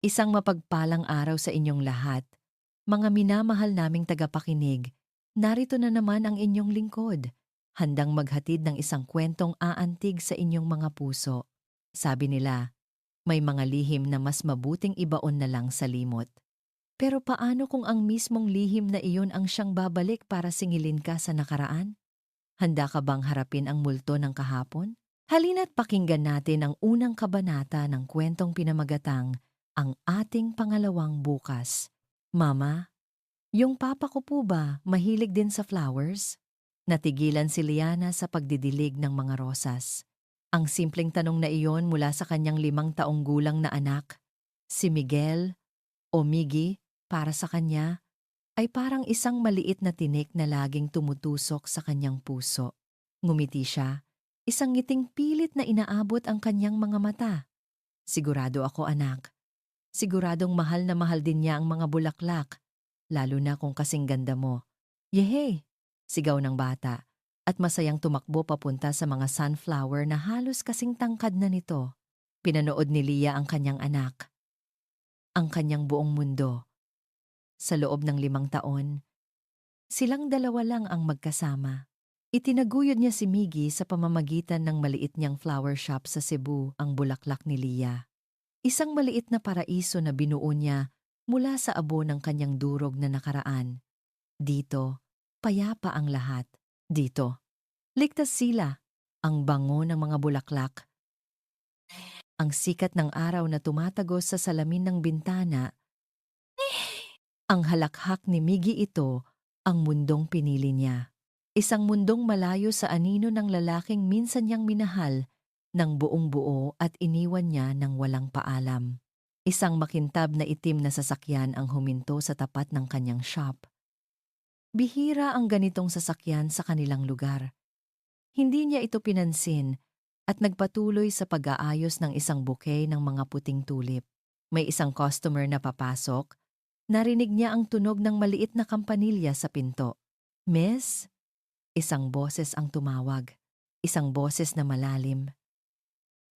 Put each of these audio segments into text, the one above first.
Isang mapagpalang araw sa inyong lahat. Mga minamahal naming tagapakinig, narito na naman ang inyong lingkod, handang maghatid ng isang kwentong aantig sa inyong mga puso. Sabi nila, may mga lihim na mas mabuting ibaon na lang sa limot. Pero paano kung ang mismong lihim na iyon ang siyang babalik para singilin ka sa nakaraan? Handa ka bang harapin ang multo ng kahapon? Halina't pakinggan natin ang unang kabanata ng kwentong pinamagatang Ang Ating Pangalawang Bukas. Mama, yung papa ko po ba mahilig din sa flowers? Natigilan si Liana sa pagdidilig ng mga rosas. Ang simpleng tanong na iyon mula sa kanyang 5 taong gulang na anak, si Miguel o Miggy, para sa kanya, ay parang isang maliit na tinik na laging tumutusok sa kanyang puso. Ngumiti siya, isang ngiting pilit na inaabot ang kanyang mga mata. Sigurado ako, anak. Siguradong mahal na mahal din niya ang mga bulaklak, lalo na kung kasing ganda mo. Yehe! Sigaw ng bata, at masayang tumakbo papunta sa mga sunflower na halos kasing tangkad na nito. Pinanood ni Leah ang kanyang anak, ang kanyang buong mundo. Sa loob ng 5 taon, silang dalawa lang ang magkasama. Itinaguyod niya si Miggy sa pamamagitan ng maliit niyang flower shop sa Cebu, ang bulaklak ni Leah. Isang maliit na paraiso na binuo niya mula sa abo ng kanyang durog na nakaraan. Dito, payapa ang lahat. Dito, ligtas sila. Ang bango ng mga bulaklak, ang sikat ng araw na tumatagos sa salamin ng bintana, ang halakhak ni Miggy, ito ang mundong pinili niya. Isang mundong malayo sa anino ng lalaking minsan niyang minahal ng buong buo at iniwan niya ng walang paalam. Isang makintab na itim na sasakyan ang huminto sa tapat ng kanyang shop. Bihira ang ganitong sasakyan sa kanilang lugar. Hindi niya ito pinansin at nagpatuloy sa pag-aayos ng isang bouquet ng mga puting tulip. May isang customer na papasok. Narinig niya ang tunog ng maliit na kampanilya sa pinto. "Miss?" Isang boses ang tumawag. Isang boses na malalim.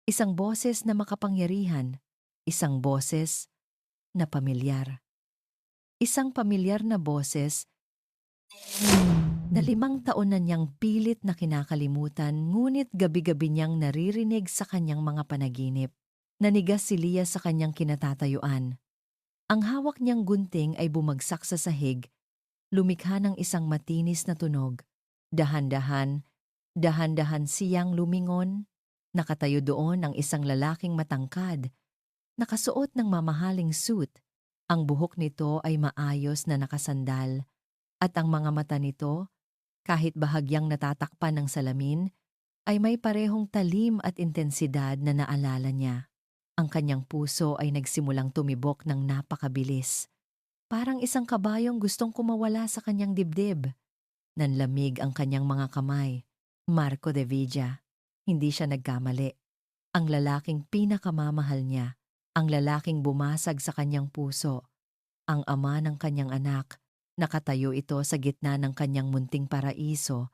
Isang boses na makapangyarihan. Isang boses na pamilyar. Isang pamilyar na boses na 5 taon na niyang pilit na kinakalimutan, ngunit gabi-gabi niyang naririnig sa kanyang mga panaginip. Nanigas si Leah sa kanyang kinatatayuan. Ang hawak niyang gunting ay bumagsak sa sahig, lumikha ng isang matinis na tunog. Dahan-dahan, dahan-dahan siyang lumingon. Nakatayo doon ang isang lalaking matangkad, nakasuot ng mamahaling suit. Ang buhok nito ay maayos na nakasandal, at ang mga mata nito, kahit bahagyang natatakpan ng salamin, ay may parehong talim at intensidad na naalala niya. Ang kanyang puso ay nagsimulang tumibok ng napakabilis. Parang isang kabayong gustong kumawala sa kanyang dibdib. Nanlamig ang kanyang mga kamay. Marco de Villa. Hindi siya nagkamali. Ang lalaking pinakamamahal niya. Ang lalaking bumasag sa kanyang puso. Ang ama ng kanyang anak. Nakatayo ito sa gitna ng kanyang munting paraiso.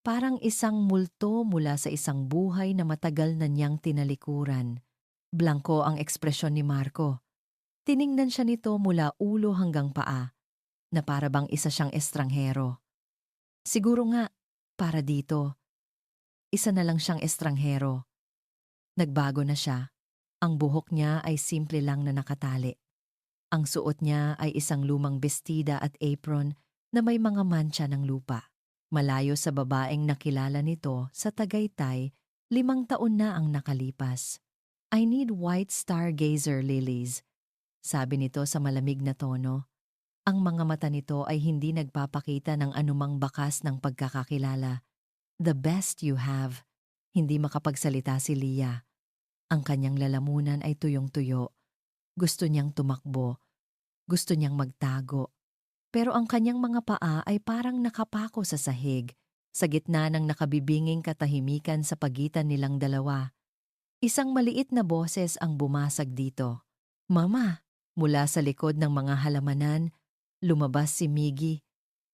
Parang isang multo mula sa isang buhay na matagal na niyang tinalikuran. Blanko ang ekspresyon ni Marco. Tiningnan siya nito mula ulo hanggang paa, na para bang isa siyang estranghero. Siguro nga, para dito, isa na lang siyang estranghero. Nagbago na siya. Ang buhok niya ay simple lang na nakatali. Ang suot niya ay isang lumang bestida at apron na may mga mantsa ng lupa. Malayo sa babaeng nakilala nito sa Tagaytay, 5 taon na ang nakalipas. "I need white stargazer lilies," sabi nito sa malamig na tono. Ang mga mata nito ay hindi nagpapakita ng anumang bakas ng pagkakakilala. "The best you have." Hindi makapagsalita si Leah. Ang kanyang lalamunan ay tuyong-tuyo. Gusto niyang tumakbo. Gusto niyang magtago. Pero ang kanyang mga paa ay parang nakapako sa sahig, sa gitna ng nakabibinging katahimikan sa pagitan nilang dalawa. Isang maliit na boses ang bumasag dito. "Mama!" Mula sa likod ng mga halamanan, lumabas si Miggy.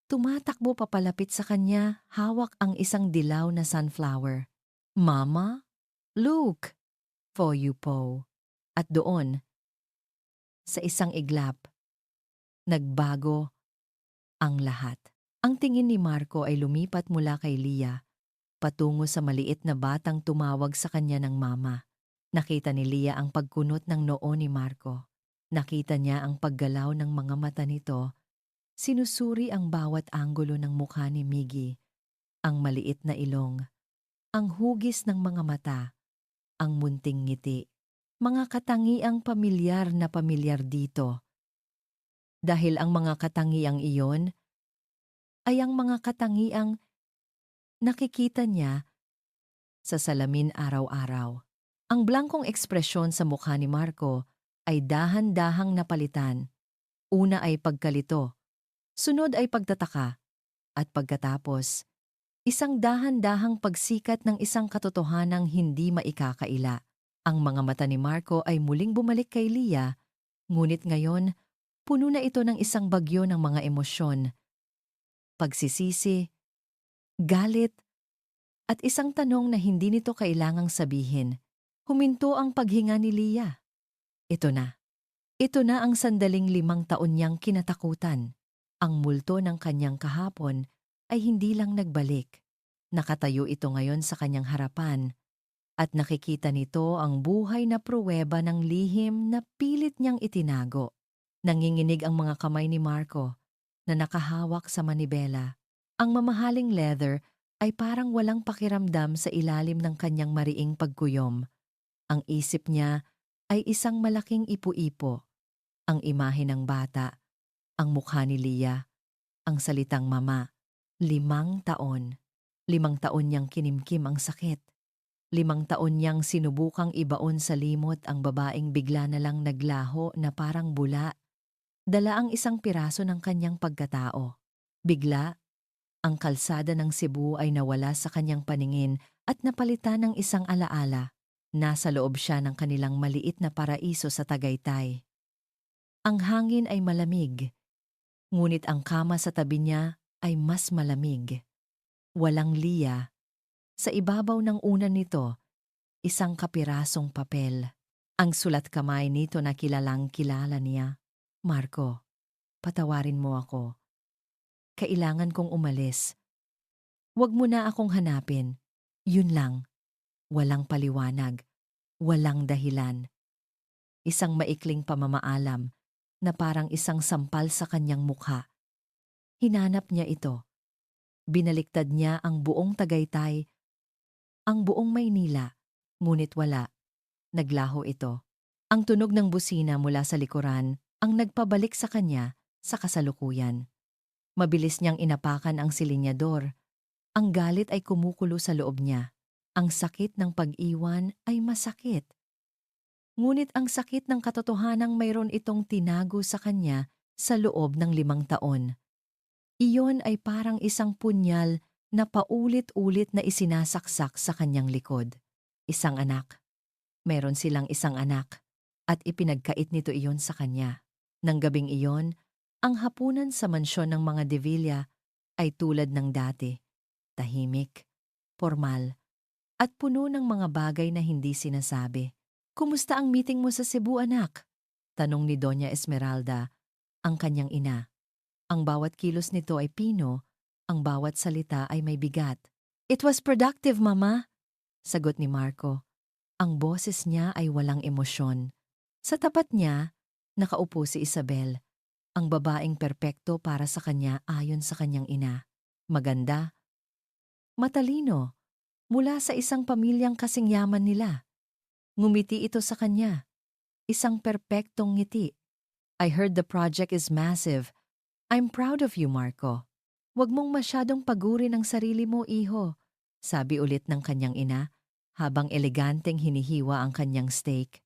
Tumatakbo papalapit sa kanya, hawak ang isang dilaw na sunflower. "Mama? Look! For you po." At doon, Sa isang iglap, nagbago ang lahat. Ang tingin ni Marco ay lumipat mula kay Leah patungo sa maliit na batang tumawag sa kanya ng mama. Nakita ni Leah ang pagkunot ng noo ni Marco. Nakita niya ang paggalaw ng mga mata nito. Sinusuri ang bawat anggulo ng mukha ni Miggy, ang maliit na ilong, ang hugis ng mga mata, ang munting ngiti. Mga katangiang pamilyar dito. Dahil ang mga katangiang iyon ay ang mga katangiang nakikita niya sa salamin araw-araw. Ang blankong ekspresyon sa mukha ni Marco ay dahan-dahang napalitan. Una ay pagkalito, sunod ay pagtataka, at pagkatapos, isang dahan-dahang pagsikat ng isang katotohanang hindi maikakaila. Ang mga mata ni Marco ay muling bumalik kay Leah, ngunit ngayon, puno na ito ng isang bagyo ng mga emosyon, pagsisisi, galit, at isang tanong na hindi nito kailangang sabihin. Huminto ang paghinga ni Leah. Ito na. Ito na ang sandaling 5 taon niyang kinatakutan. Ang multo ng kanyang kahapon ay hindi lang nagbalik. Nakatayo ito ngayon sa kanyang harapan at nakikita nito ang buhay na pruweba ng lihim na pilit niyang itinago. Nanginginig ang mga kamay ni Marco na nakahawak sa manibela. Ang mamahaling leather ay parang walang pakiramdam sa ilalim ng kanyang mariing pagkuyom. Ang isip niya ay isang malaking ipo-ipo. Ang imahe ng bata, ang mukha ni Leah, ang salitang mama. 5 taon. 5 taon niyang kinimkim ang sakit. 5 taon niyang sinubukang ibaon sa limot ang babaeng bigla na lang naglaho na parang bula. Dala ang isang piraso ng kanyang pagkatao. Bigla, ang kalsada ng Cebu ay nawala sa kanyang paningin at napalitan ng isang alaala. Nasa loob siya ng kanilang maliit na paraiso sa Tagaytay. Ang hangin ay malamig, ngunit ang kama sa tabi niya ay mas malamig. Walang Leah. Sa ibabaw ng unan nito, isang kapirasong papel. Ang sulat kamay nito na kilalang kilala niya. Marco, patawarin mo ako. Kailangan kong umalis. Huwag mo na akong hanapin. Yun lang. Walang paliwanag. Walang dahilan. Isang maikling pamamaalam na parang isang sampal sa kanyang mukha. Hinanap niya ito. Binaliktad niya ang buong Tagaytay, ang buong Maynila, ngunit wala. Naglaho ito. Ang tunog ng busina mula sa likuran ang nagpabalik sa kanya sa kasalukuyan. Mabilis niyang inapakan ang silinyador. Ang galit ay kumukulo sa loob niya. Ang sakit ng pag-iwan ay masakit. Ngunit ang sakit ng katotohanang mayroon itong tinago sa kanya sa loob ng 5 taon. Iyon ay parang isang punyal na paulit-ulit na isinasaksak sa kanyang likod. Isang anak. Meron silang isang anak at ipinagkait nito iyon sa kanya. Nang gabing iyon, ang hapunan sa mansyon ng mga De Villa ay tulad ng dati. Tahimik, formal, at puno ng mga bagay na hindi sinasabi. "Kumusta ang meeting mo sa Cebu, anak?" Tanong ni Doña Esmeralda, ang kanyang ina. Ang bawat kilos nito ay pino, ang bawat salita ay may bigat. "It was productive, Mama," sagot ni Marco. Ang boses niya ay walang emosyon. Sa tapat niya, nakaupo si Isabel, ang babaeng perpekto para sa kanya ayon sa kanyang ina. Maganda, matalino, mula sa isang pamilyang kasing yaman nila. Ngumiti ito sa kanya. Isang perpektong ngiti. "I heard the project is massive. I'm proud of you, Marco." "Huwag mong masyadong pagurin ang sarili mo, iho," sabi ulit ng kanyang ina, habang eleganteng hinihiwa ang kanyang steak.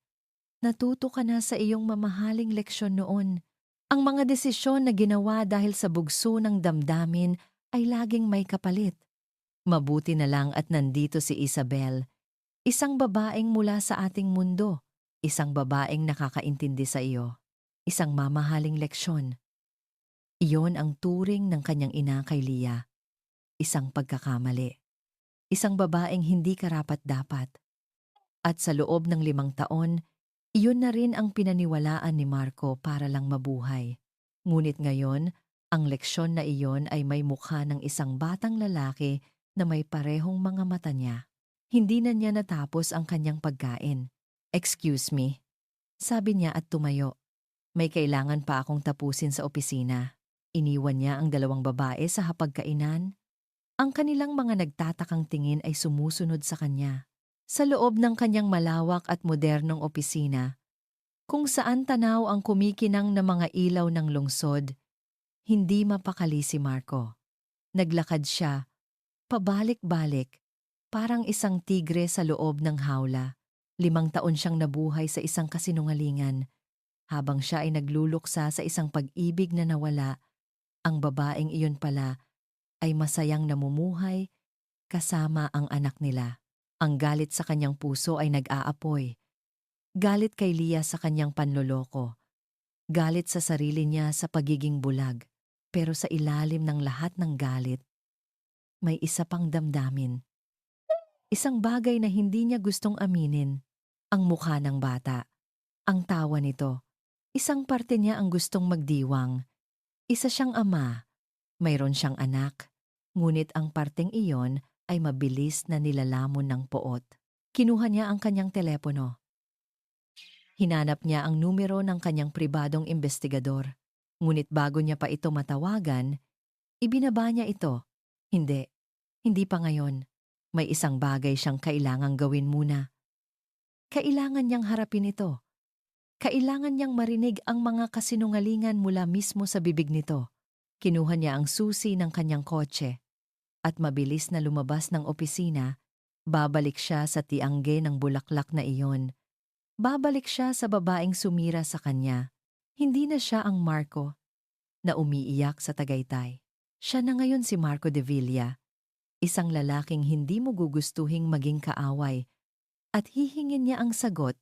"Natuto ka na sa iyong mamahaling leksyon noon. Ang mga desisyon na ginawa dahil sa bugso ng damdamin ay laging may kapalit." Mabuti na lang at nandito si Isabel, isang babaeng mula sa ating mundo, isang babaeng nakakaintindi sa iyo, isang mamahaling leksyon. Iyon ang turing ng kanyang ina kay Leah. Isang pagkakamali. Isang babaeng hindi karapat-dapat. At sa loob ng 5 taon, Iyon na rin ang pinaniwalaan ni Marco para lang mabuhay. Ngunit ngayon, ang leksyon na iyon ay may mukha ng isang batang lalaki na may parehong mga mata niya. Hindi na niya natapos ang kanyang pagkain. "Excuse me," sabi niya at tumayo. "May kailangan pa akong tapusin sa opisina." Iniwan niya ang dalawang babae sa hapagkainan. Ang kanilang mga nagtatakang tingin ay sumusunod sa kanya. Sa loob ng kanyang malawak at modernong opisina, kung saan tanaw ang kumikinang na mga ilaw ng lungsod, hindi mapakali si Marco. Naglakad siya, pabalik-balik, parang isang tigre sa loob ng hawla. 5 taon siyang nabuhay sa isang kasinungalingan. Habang siya ay nagluluksa sa isang pag-ibig na nawala, ang babaeng iyon pala ay masayang namumuhay kasama ang anak nila. Ang galit sa kanyang puso ay nag-aapoy. Galit kay Lia sa kanyang panloloko. Galit sa sarili niya sa pagiging bulag. Pero sa ilalim ng lahat ng galit, may isa pang damdamin. Isang bagay na hindi niya gustong aminin. Ang mukha ng bata. Ang tawa nito. Isang parte niya ang gustong magdiwang. Isa siyang ama. Mayroon siyang anak. Ngunit ang parteng iyon ay mabilis na nilalamon ng poot. Kinuha niya ang kanyang telepono. Hinanap niya ang numero ng kanyang pribadong investigador. Ngunit bago niya pa ito matawagan, ibinaba niya ito. Hindi, hindi pa ngayon. May isang bagay siyang kailangang gawin muna. Kailangan niyang harapin ito. Kailangan niyang marinig ang mga kasinungalingan mula mismo sa bibig nito. Kinuha niya ang susi ng kanyang kotse at mabilis na lumabas ng opisina. Babalik siya sa tiangge ng bulaklak na iyon. Babalik siya sa babaeng sumira sa kanya. Hindi na siya ang Marco na umiiyak sa Tagaytay. Siya na ngayon si Marco de Villa, isang lalaking hindi mo gugustuhing maging kaaway at hihingin niya ang sagot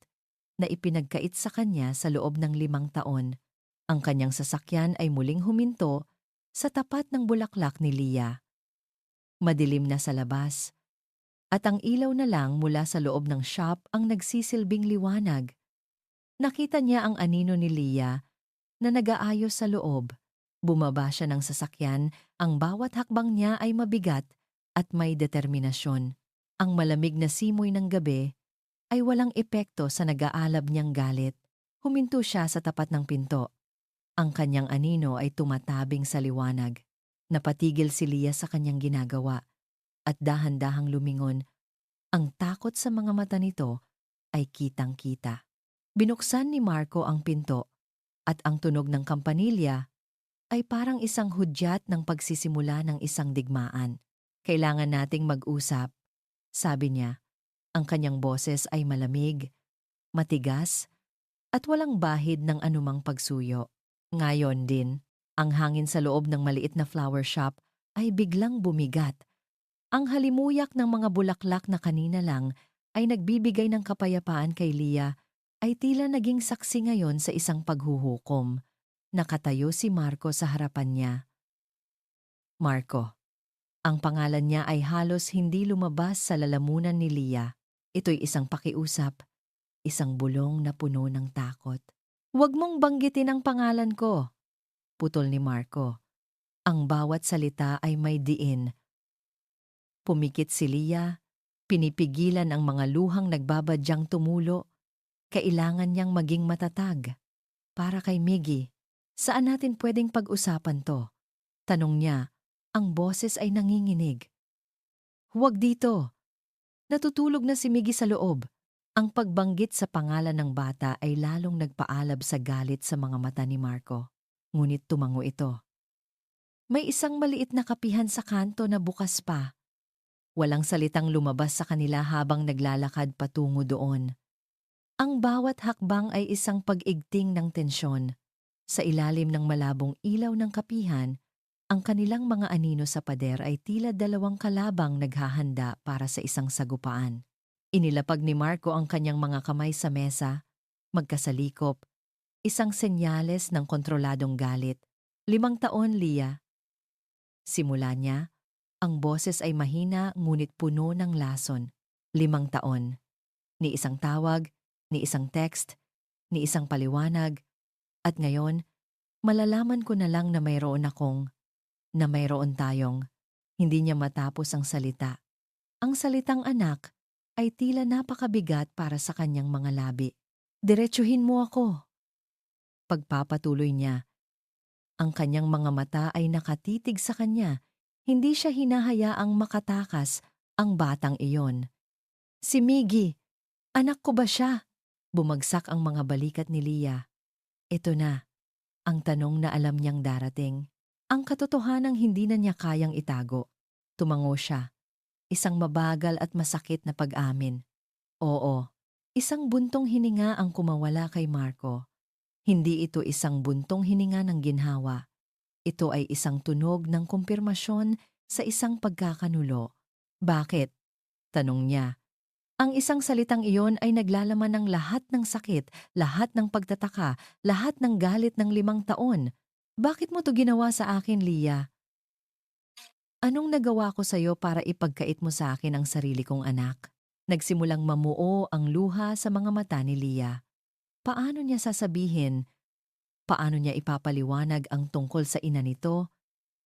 na ipinagkait sa kanya sa loob ng 5 taon. Ang kanyang sasakyan ay muling huminto sa tapat ng bulaklak ni Lia. Madilim na sa labas, at ang ilaw na lang mula sa loob ng shop ang nagsisilbing liwanag. Nakita niya ang anino ni Lia na nag-aayos sa loob. Bumaba siya ng sasakyan, ang bawat hakbang niya ay mabigat at may determinasyon. Ang malamig na simoy ng gabi ay walang epekto sa nag-aalab niyang galit. Huminto siya sa tapat ng pinto. Ang kanyang anino ay tumatabing sa liwanag. Napatigil si Lia sa kanyang ginagawa at dahan-dahang lumingon. Ang takot sa mga mata nito ay kitang-kita. Binuksan ni Marco ang pinto at ang tunog ng kampanilya ay parang isang hudyat ng pagsisimula ng isang digmaan. "Kailangan nating mag-usap," sabi niya. Ang kanyang boses ay malamig, matigas, at walang bahid ng anumang pagsuyo. Ngayon din, ang hangin sa loob ng maliit na flower shop ay biglang bumigat. Ang halimuyak ng mga bulaklak na kanina lang ay nagbibigay ng kapayapaan kay Lia ay tila naging saksi ngayon sa isang paghuhukom. Nakatayo si Marco sa harapan niya. Marco. Ang pangalan niya ay halos hindi lumabas sa lalamunan ni Lia. Ito'y isang pakiusap, isang bulong na puno ng takot. "Huwag mong banggitin ang pangalan ko," putol ni Marco. Ang bawat salita ay may diin. Pumikit si Lia, pinipigilan ang mga luhang nagbabadyang tumulo. Kailangan niyang maging matatag. "Para kay Miggy, saan natin pwedeng pag-usapan to?" Tanong niya, ang boses ay nanginginig. "Huwag dito." Natutulog na si Miggy sa loob. Ang pagbanggit sa pangalan ng bata ay lalong nagpaalab sa galit sa mga mata ni Marco. Ngunit tumango ito. May isang maliit na kapihan sa kanto na bukas pa. Walang salitang lumabas sa kanila habang naglalakad patungo doon. Ang bawat hakbang ay isang pag-igting ng tensyon. Sa ilalim ng malabong ilaw ng kapihan, ang kanilang mga anino sa pader ay tila 2 kalabang naghahanda para sa isang sagupaan. Inilapag ni Marco ang kanyang mga kamay sa mesa, magkasalikop, isang senyales ng kontroladong galit. 5 taon, Lia. Simula niya, ang boses ay mahina ngunit puno ng lason. 5 taon. Ni isang tawag, ni isang text, ni isang paliwanag, at ngayon, malalaman ko na lang na mayroon tayong. Hindi niya matapos ang salita. Ang salitang anak ay tila napakabigat para sa kanyang mga labi. Diretsuhin mo ako. Pagpapatuloy niya, ang kanyang mga mata ay nakatitig sa kanya. Hindi siya hinahayaang makatakas ang batang iyon. Si Miggy, anak ko ba siya? Bumagsak ang mga balikat ni Leah. Ito na, ang tanong na alam niyang darating. Ang katotohanang hindi na niya kayang itago. Tumango siya. Isang mabagal at masakit na pag-amin. Oo, isang buntong hininga ang kumawala kay Marco. Hindi ito isang buntong hininga ng ginhawa. Ito ay isang tunog ng kumpirmasyon sa isang pagkakanulo. Bakit? Tanong niya. Ang isang salitang iyon ay naglalaman ng lahat ng sakit, lahat ng pagtataka, lahat ng galit ng 5 taon. Bakit mo to ginawa sa akin, Leah? Anong nagawa ko sa'yo para ipagkait mo sa akin ang sarili kong anak? Nagsimulang mamuo ang luha sa mga mata ni Leah. Paano niya sasabihin? Paano niya ipapaliwanag ang tungkol sa ina nito,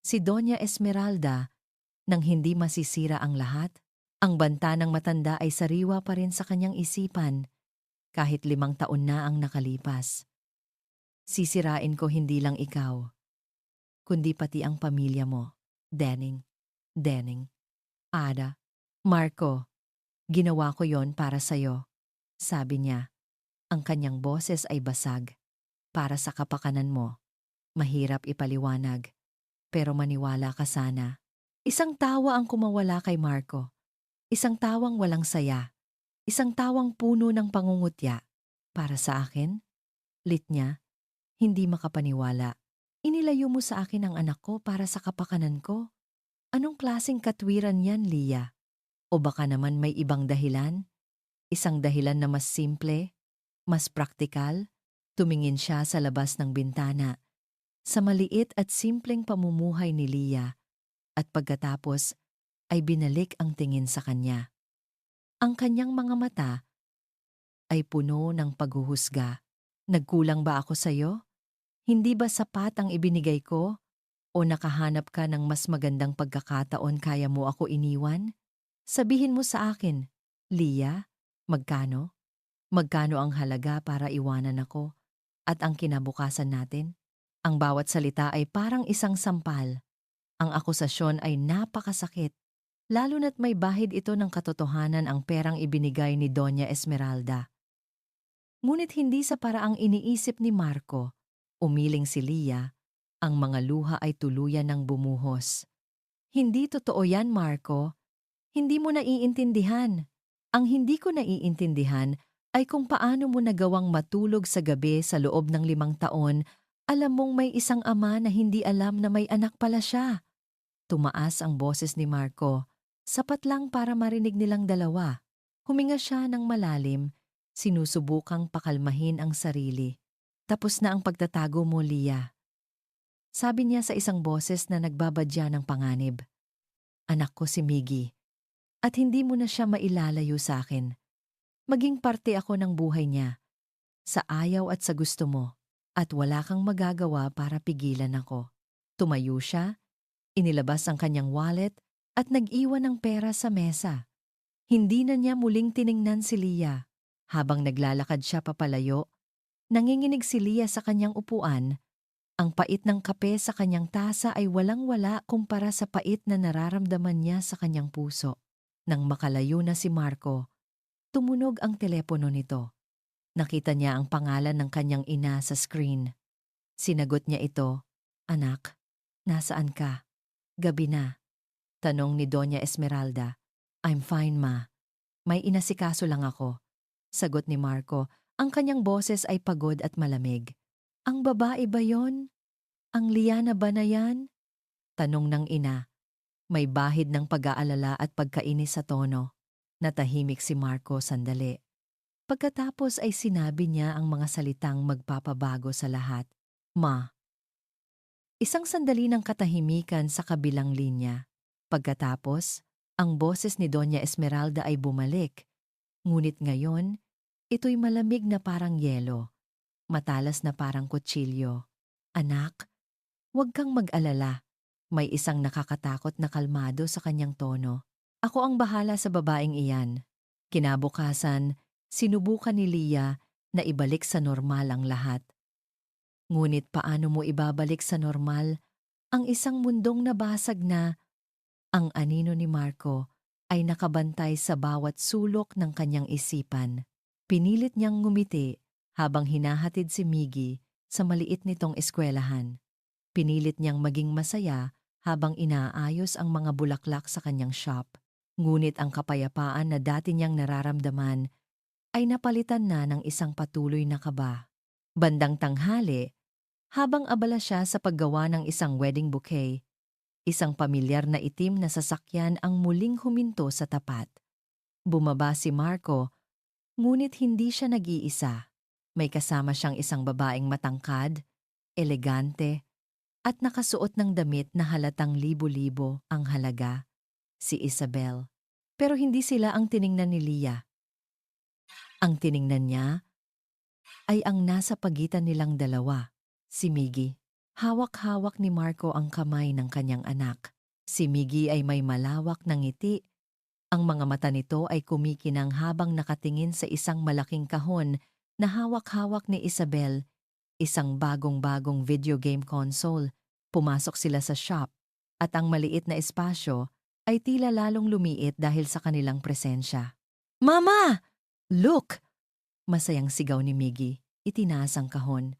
si Doña Esmeralda, nang hindi masisira ang lahat? Ang banta ng matanda ay sariwa pa rin sa kanyang isipan, kahit 5 taon na ang nakalipas. Sisirain ko hindi lang ikaw, kundi pati ang pamilya mo, Denning. Denning. Ada. Marco, ginawa ko yon para sa'yo. Sabi niya, ang kanyang boses ay basag. Para sa kapakanan mo. Mahirap ipaliwanag, pero maniwala ka sana. Isang tawa ang kumawala kay Marco. Isang tawang walang saya. Isang tawang puno ng pangungutya. Para sa akin? Lit niya, hindi makapaniwala. Inilayo mo sa akin ang anak ko para sa kapakanan ko. Anong klaseng katwiran yan, Leah? O baka naman may ibang dahilan? Isang dahilan na mas simple, mas praktikal? Tumingin siya sa labas ng bintana, sa maliit at simpleng pamumuhay ni Leah, at pagkatapos ay binalik ang tingin sa kanya. Ang kanyang mga mata ay puno ng paghuhusga. Nagkulang ba ako sa'yo? Hindi ba sapat ang ibinigay ko? O nakahanap ka ng mas magandang pagkakataon kaya mo ako iniwan? Sabihin mo sa akin, Leah, magkano? Magkano ang halaga para iwanan ako? At ang kinabukasan natin? Ang bawat salita ay parang isang sampal. Ang akusasyon ay napakasakit, lalo na't may bahid ito ng katotohanan ang perang ibinigay ni Doña Esmeralda. Ngunit hindi sa paraang iniisip ni Marco. Umiling si Leah, ang mga luha ay tuluyan ng bumuhos. Hindi totoo yan, Marco. Hindi mo naiintindihan. Ang hindi ko naiintindihan ay kung paano mo nagawang matulog sa gabi sa loob ng 5 taon, alam mong may isang ama na hindi alam na may anak pala siya. Tumaas ang boses ni Marco, sapat lang para marinig nilang dalawa. Huminga siya ng malalim, sinusubukang pakalmahin ang sarili. Tapos na ang pagtatago mo, Leah. Sabi niya sa isang boses na nagbabadya ng panganib. Anak ko si Miggy, at hindi mo na siya mailalayo sa akin. Maging parte ako ng buhay niya, sa ayaw at sa gusto mo, at wala kang magagawa para pigilan ako. Tumayo siya, inilabas ang kanyang wallet at nag-iwan ng pera sa mesa. Hindi na niya muling tiningnan si Leah. Habang naglalakad siya papalayo, nanginginig si Leah sa kanyang upuan. Ang pait ng kape sa kanyang tasa ay walang-wala kumpara sa pait na nararamdaman niya sa kanyang puso. Nang makalayo na si Marco, tumunog ang telepono nito. Nakita niya ang pangalan ng kanyang ina sa screen. Sinagot niya ito, Anak, nasaan ka? Gabi na. Tanong ni Doña Esmeralda. I'm fine, ma. May inasikaso lang ako. Sagot ni Marco, ang kanyang boses ay pagod at malamig. Ang babae ba yon? Ang Liana ba na yan? Tanong ng ina. May bahid ng pag-aalala at pagkainis sa tono. Natahimik si Marco sandali. Pagkatapos ay sinabi niya ang mga salitang magpapabago sa lahat. Ma. Isang sandali ng katahimikan sa kabilang linya. Pagkatapos, ang boses ni Doña Esmeralda ay bumalik. Ngunit ngayon, ito'y malamig na parang yelo. matalas na parang kutsilyo. Anak, huwag kang mag-alala. May isang nakakatakot na kalmado sa kanyang tono. Ako ang bahala sa babaeng iyan. Kinabukasan, sinubukan ni Leah na ibalik sa normal ang lahat. Ngunit paano mo ibabalik sa normal ang isang mundong nabasag na ang anino ni Marco ay nakabantay sa bawat sulok ng kanyang isipan. Pinilit niyang ngumiti habang hinahatid si Miggy sa maliit nitong eskwelahan. Pinilit niyang maging masaya habang inaayos ang mga bulaklak sa kanyang shop. Ngunit ang kapayapaan na dati niyang nararamdaman ay napalitan na ng isang patuloy na kaba. Bandang tanghali, habang abala siya sa paggawa ng isang wedding bouquet, isang pamilyar na itim na sasakyan ang muling huminto sa tapat. Bumaba si Marco, ngunit hindi siya nag-iisa. May kasama siyang isang babaeng matangkad, elegante, at nakasuot ng damit na halatang libo-libo ang halaga, si Isabel. Pero hindi sila ang tiningnan ni Leah. Ang tiningnan niya ay ang nasa pagitan nilang dalawa, si Miggy. Hawak-hawak ni Marco ang kamay ng kanyang anak. Si Miggy ay may malawak na ngiti. Ang mga mata nito ay kumikinang habang nakatingin sa isang malaking kahon na hawak-hawak ni Isabel, isang bagong-bagong video game console. Pumasok sila sa shop at ang maliit na espasyo ay tila lalong lumiit dahil sa kanilang presensya. Mama! Look! Masayang sigaw ni Miggy. Itinaas ang kahon.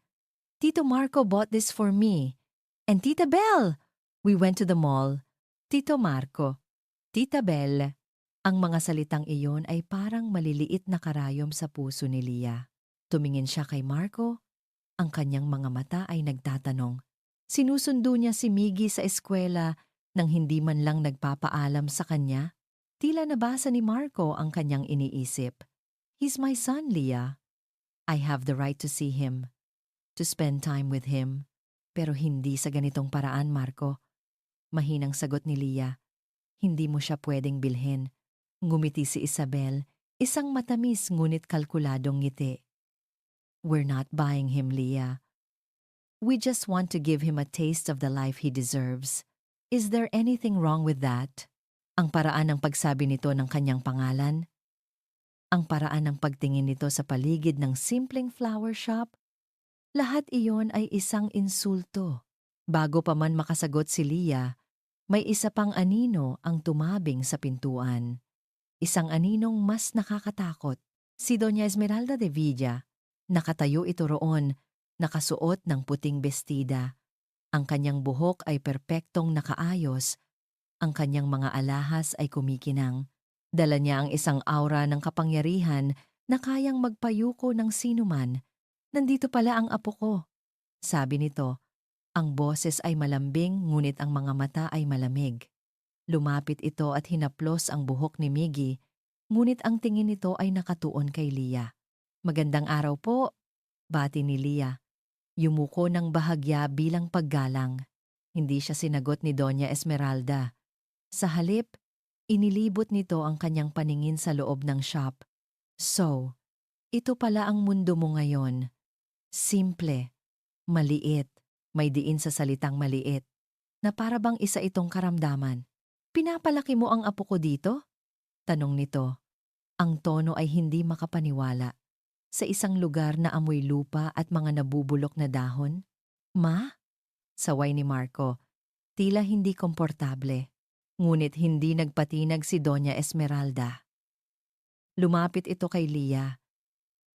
Tito Marco bought this for me. And Tita Belle! We went to the mall. Tito Marco. Tita Belle. Ang mga salitang iyon ay parang maliliit na karayom sa puso ni Leah. Tumingin siya kay Marco. Ang kanyang mga mata ay nagtatanong. Sinusundo niya si Miggy sa eskwela nang hindi man lang nagpapaalam sa kanya. Tila nabasa ni Marco ang kanyang iniisip. He's my son, Leah. I have the right to see him, to spend time with him. Pero hindi sa ganitong paraan, Marco. Mahinang sagot ni Leah. Hindi mo siya pwedeng bilhin. Ngumiti si Isabel, isang matamis ngunit kalkuladong ngiti. We're not buying him, Leah. We just want to give him a taste of the life he deserves. Is there anything wrong with that? Ang paraan ng pagsabi nito ng kanyang pangalan, ang paraan ng pagtingin nito sa paligid ng simpleng flower shop, lahat iyon ay isang insulto. Bago pa man makasagot si Leah, may isa pang anino ang tumabing sa pintuan. Isang aninong mas nakakatakot, si Doña Esmeralda de Villa. Nakatayo ito roon, nakasuot ng puting bestida. Ang kanyang buhok ay perpektong nakaayos. Ang kanyang mga alahas ay kumikinang. Dala niya ang isang aura ng kapangyarihan na kayang magpayuko ng sinuman. Nandito pala ang apo ko. Sabi nito, ang boses ay malambing ngunit ang mga mata ay malamig. Lumapit ito at hinaplos ang buhok ni Miggy, ngunit ang tingin nito ay nakatuon kay Leah. Magandang araw po, bati ni Leah. Yumuko ng bahagya bilang paggalang. Hindi siya sinagot ni Doña Esmeralda. Sa halip, inilibot nito ang kanyang paningin sa loob ng shop. So, ito pala ang mundo mo ngayon. Simple, maliit, may diin sa salitang maliit, na para bang isa itong karamdaman. Pinapalaki mo ang apo ko dito? Tanong nito. Ang tono ay hindi makapaniwala. Sa isang lugar na amoy lupa at mga nabubulok na dahon? Ma? Saway ni Marco. Tila hindi komportable. Ngunit hindi nagpatinag si Doña Esmeralda. Lumapit ito kay Leah.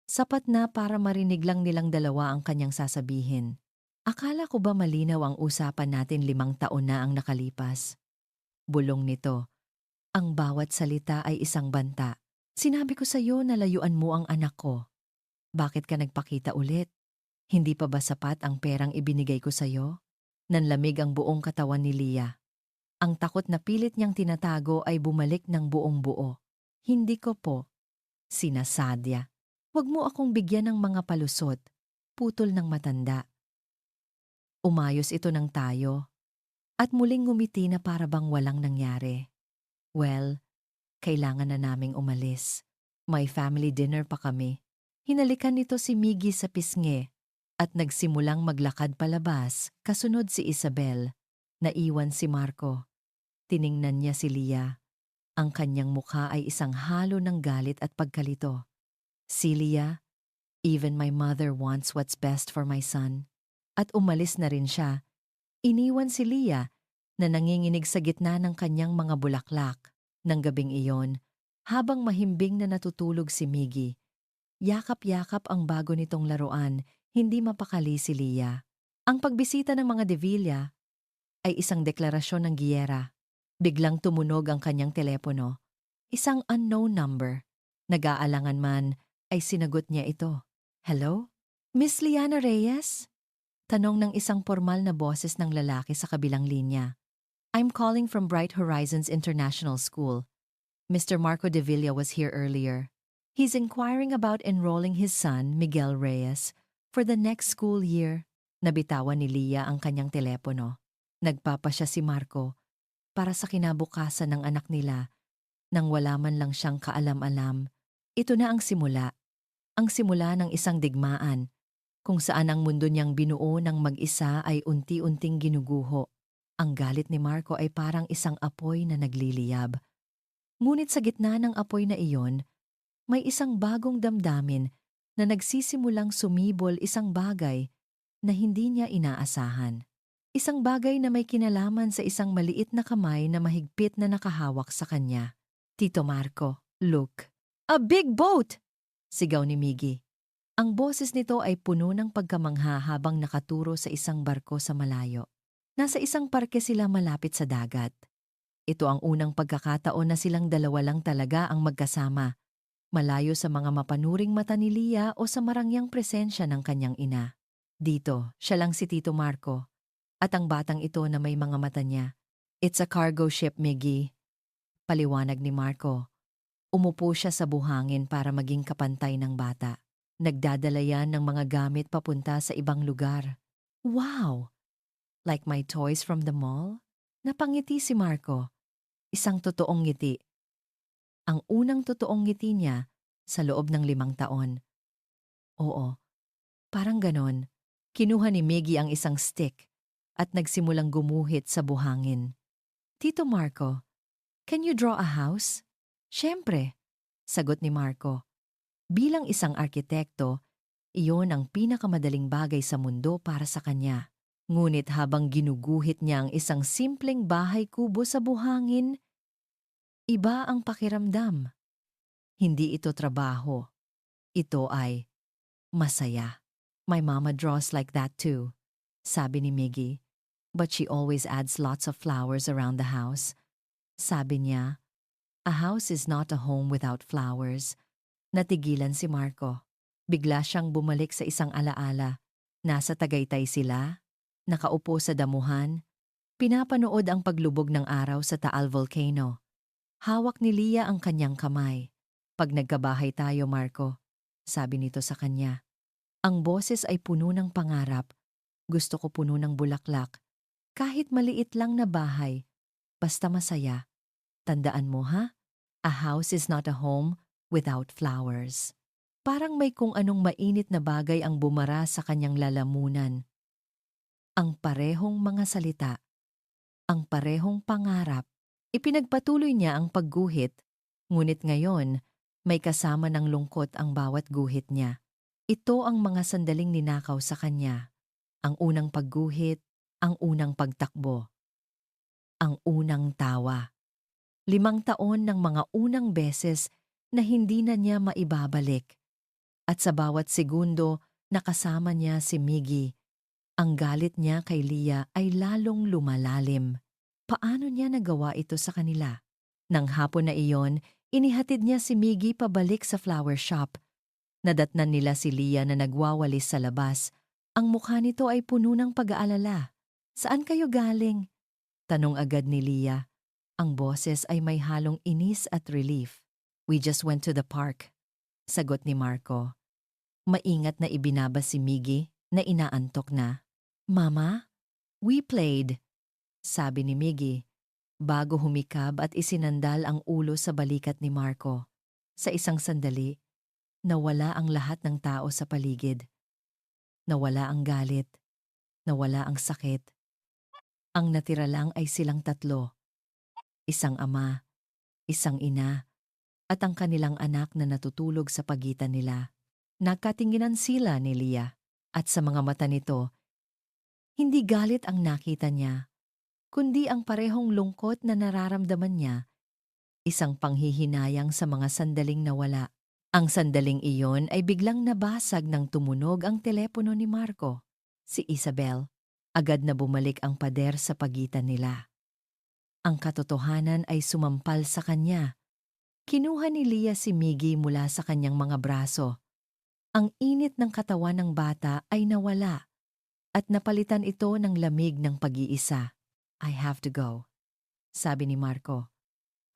Sapat na para marinig lang nilang dalawa ang kanyang sasabihin. Akala ko ba malinaw ang usapan natin 5 taon na ang nakalipas? Bulong nito. Ang bawat salita ay isang banta. Sinabi ko sa iyo na layuan mo ang anak ko. Bakit ka nagpakita ulit? Hindi pa ba sapat ang perang ibinigay ko sa iyo? Nanlamig ang buong katawan ni Leah. Ang takot na pilit niyang tinatago ay bumalik ng buong buo. Hindi ko po. Sinasadya. Huwag mo akong bigyan ng mga palusot. Putol ng matanda. Umayos ito ng tayo. At muling ngumiti na para bang walang nangyari. Well, kailangan na naming umalis. May family dinner pa kami. Hinalikan nito si Miggy sa pisngi. at nagsimulang maglakad palabas, kasunod si Isabel. Naiwan si Marco. Tiningnan niya si Lia. Ang kanyang mukha ay isang halo ng galit at pagkalito. Celia, even my mother wants what's best for my son. At umalis na rin siya. Iniwan si Lia na nanginginig sa gitna ng kanyang mga bulaklak. Nang gabing iyon, habang mahimbing na natutulog si Miggy, yakap-yakap ang bago nitong laruan, hindi mapakali si Lia. Ang pagbisita ng mga De Villa ay isang deklarasyon ng giyera. Biglang tumunog ang kanyang telepono. Isang unknown number. Nag-aalangan man, ay sinagot niya ito. Hello? Miss Liana Reyes? Tanong ng isang formal na boses ng lalaki sa kabilang linya. I'm calling from Bright Horizons International School. Mr. Marco De Villa was here earlier. He's inquiring about enrolling his son, Miguel Reyes, for the next school year. Nabitawan ni Lia ang kanyang telepono. Nagpapasya si Marco para sa kinabukasan ng anak nila nang wala man lang siyang kaalam-alam. Ito na ang simula. Ang simula ng isang digmaan kung saan ang mundo niyang binuo ng mag-isa ay unti-unting ginuguho. Ang galit ni Marco ay parang isang apoy na nagliliyab. Ngunit sa gitna ng apoy na iyon, may isang bagong damdamin na nagsisimulang sumibol, isang bagay na hindi niya inaasahan. Isang bagay na may kinalaman sa isang maliit na kamay na mahigpit na nakahawak sa kanya. Tito Marco, look. A big boat! Sigaw ni Miggy. Ang boses nito ay puno ng pagkamangha habang nakaturo sa isang barko sa malayo. Nasa isang parke sila malapit sa dagat. Ito ang unang pagkakataon na silang dalawa lang talaga ang magkasama, malayo sa mga mapanuring mata ni Lia o sa marangyang presensya ng kanyang ina. Dito, siya lang si Tito Marco. At ang batang ito na may mga mata niya. It's a cargo ship, Miggy. Paliwanag ni Marco. Umupo siya sa buhangin para maging kapantay ng bata. Nagdadala yan ng mga gamit papunta sa ibang lugar. Wow! Like my toys from the mall? Napangiti si Marco. Isang totoong ngiti. Ang unang totoong ngiti niya sa loob ng 5 taon. Oo, parang ganon. Kinuha ni Miggy ang isang stick at nagsimulang gumuhit sa buhangin. Tito Marco, can you draw a house? Siyempre, sagot ni Marco. Bilang isang arkitekto, iyon ang pinakamadaling bagay sa mundo para sa kanya. Ngunit habang ginuguhit niya ang isang simpleng bahay kubo sa buhangin, iba ang pakiramdam. Hindi ito trabaho. Ito ay masaya. My mama draws like that too, sabi ni Miggy. But she always adds lots of flowers around the house. Sabi niya, a house is not a home without flowers. Natigilan si Marco. Bigla siyang bumalik sa isang alaala. Nasa Tagaytay sila, nakaupo sa damuhan, pinapanood ang paglubog ng araw sa Taal Volcano. Hawak ni Lia ang kanyang kamay. Pag nagkabahay tayo, Marco, sabi nito sa kanya. Ang boses ay puno ng pangarap. Gusto ko puno ng bulaklak. Kahit maliit lang na bahay, basta masaya. Tandaan mo ha, a house is not a home without flowers. Parang may kung anong mainit na bagay ang bumara sa kanyang lalamunan. Ang parehong mga salita, ang parehong pangarap. Ipinagpatuloy niya ang pagguhit, ngunit ngayon may kasama ng lungkot ang bawat guhit niya. Ito ang mga sandaling ninakaw sa kanya. Ang unang pagguhit, ang unang pagtakbo, ang unang tawa. 5 taon ng mga unang beses na hindi na niya maibabalik. At sa bawat segundo nakasama niya si Miggy, ang galit niya kay Lia ay lalong lumalalim. Paano niya nagawa ito sa kanila? Nang hapon na iyon, inihatid niya si Miggy pabalik sa flower shop. Nadatnan nila si Lia na nagwawalis sa labas. Ang mukha nito ay puno ng pag-aalala. Saan kayo galing? Tanong agad ni Lia. Ang boses ay may halong inis at relief. We just went to the park, sagot ni Marco. Maingat na ibinaba si Miggy na inaantok na. Mama, we played, sabi ni Miggy, bago humikab at isinandal ang ulo sa balikat ni Marco. Sa isang sandali, nawala ang lahat ng tao sa paligid. Nawala ang galit, nawala ang sakit. Ang natira lang ay silang tatlo, isang ama, isang ina, at ang kanilang anak na natutulog sa pagitan nila. Nagkatinginan sila ni Leah, at sa mga mata nito, hindi galit ang nakita niya, kundi ang parehong lungkot na nararamdaman niya, isang panghihinayang sa mga sandaling nawala. Ang sandaling iyon ay biglang nabasag nang tumunog ang telepono ni Marco. Si Isabel, agad na bumalik ang pader sa pagitan nila. Ang katotohanan ay sumampal sa kanya. Kinuha ni Leah si Miggy mula sa kanyang mga braso. Ang init ng katawan ng bata ay nawala at napalitan ito ng lamig ng pag-iisa. I have to go, sabi ni Marco.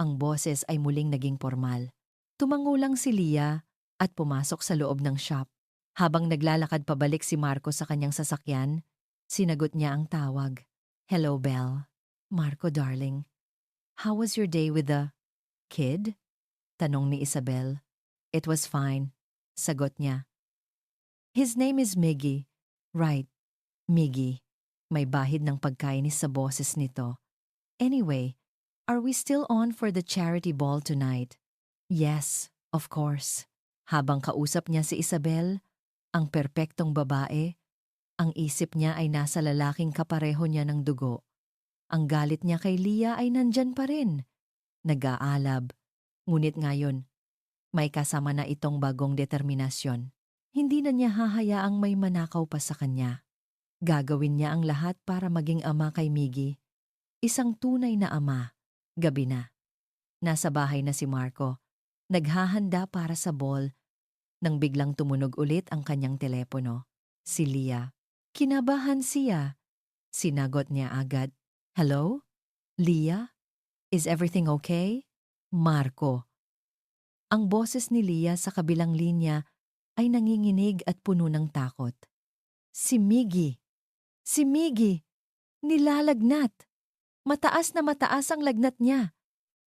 Ang boses ay muling naging formal. Tumangulang si Leah at pumasok sa loob ng shop. Habang naglalakad pabalik si Marco sa kanyang sasakyan, sinagot niya ang tawag. Hello, Belle. Marco, darling. How was your day with the kid? Tanong ni Isabel. It was fine, sagot niya. His name is Miggy. Right, Miggy. May bahid ng pagkainis sa boses nito. Anyway, are we still on for the charity ball tonight? Yes, of course. Habang kausap niya si Isabel, ang perpektong babae, ang isip niya ay nasa lalaking kapareho niya ng dugo. Ang galit niya kay Leah ay nandyan pa rin. Nag-aalab. Ngunit ngayon, may kasama na itong bagong determinasyon. Hindi na niya hahayaang may manakaw pa sa kanya. Gagawin niya ang lahat para maging ama kay Miggy. Isang tunay na ama. Gabi na. Nasa bahay na si Marco. Naghahanda para sa ball nang biglang tumunog ulit ang kanyang telepono. Si Leah. Kinabahan siya. Sinagot niya agad. Hello? Leah? Is everything okay? Marco. Ang boses ni Leah sa kabilang linya ay nanginginig at puno ng takot. Si Miggy. Si Miggy. Nilalagnat. Mataas na mataas ang lagnat niya.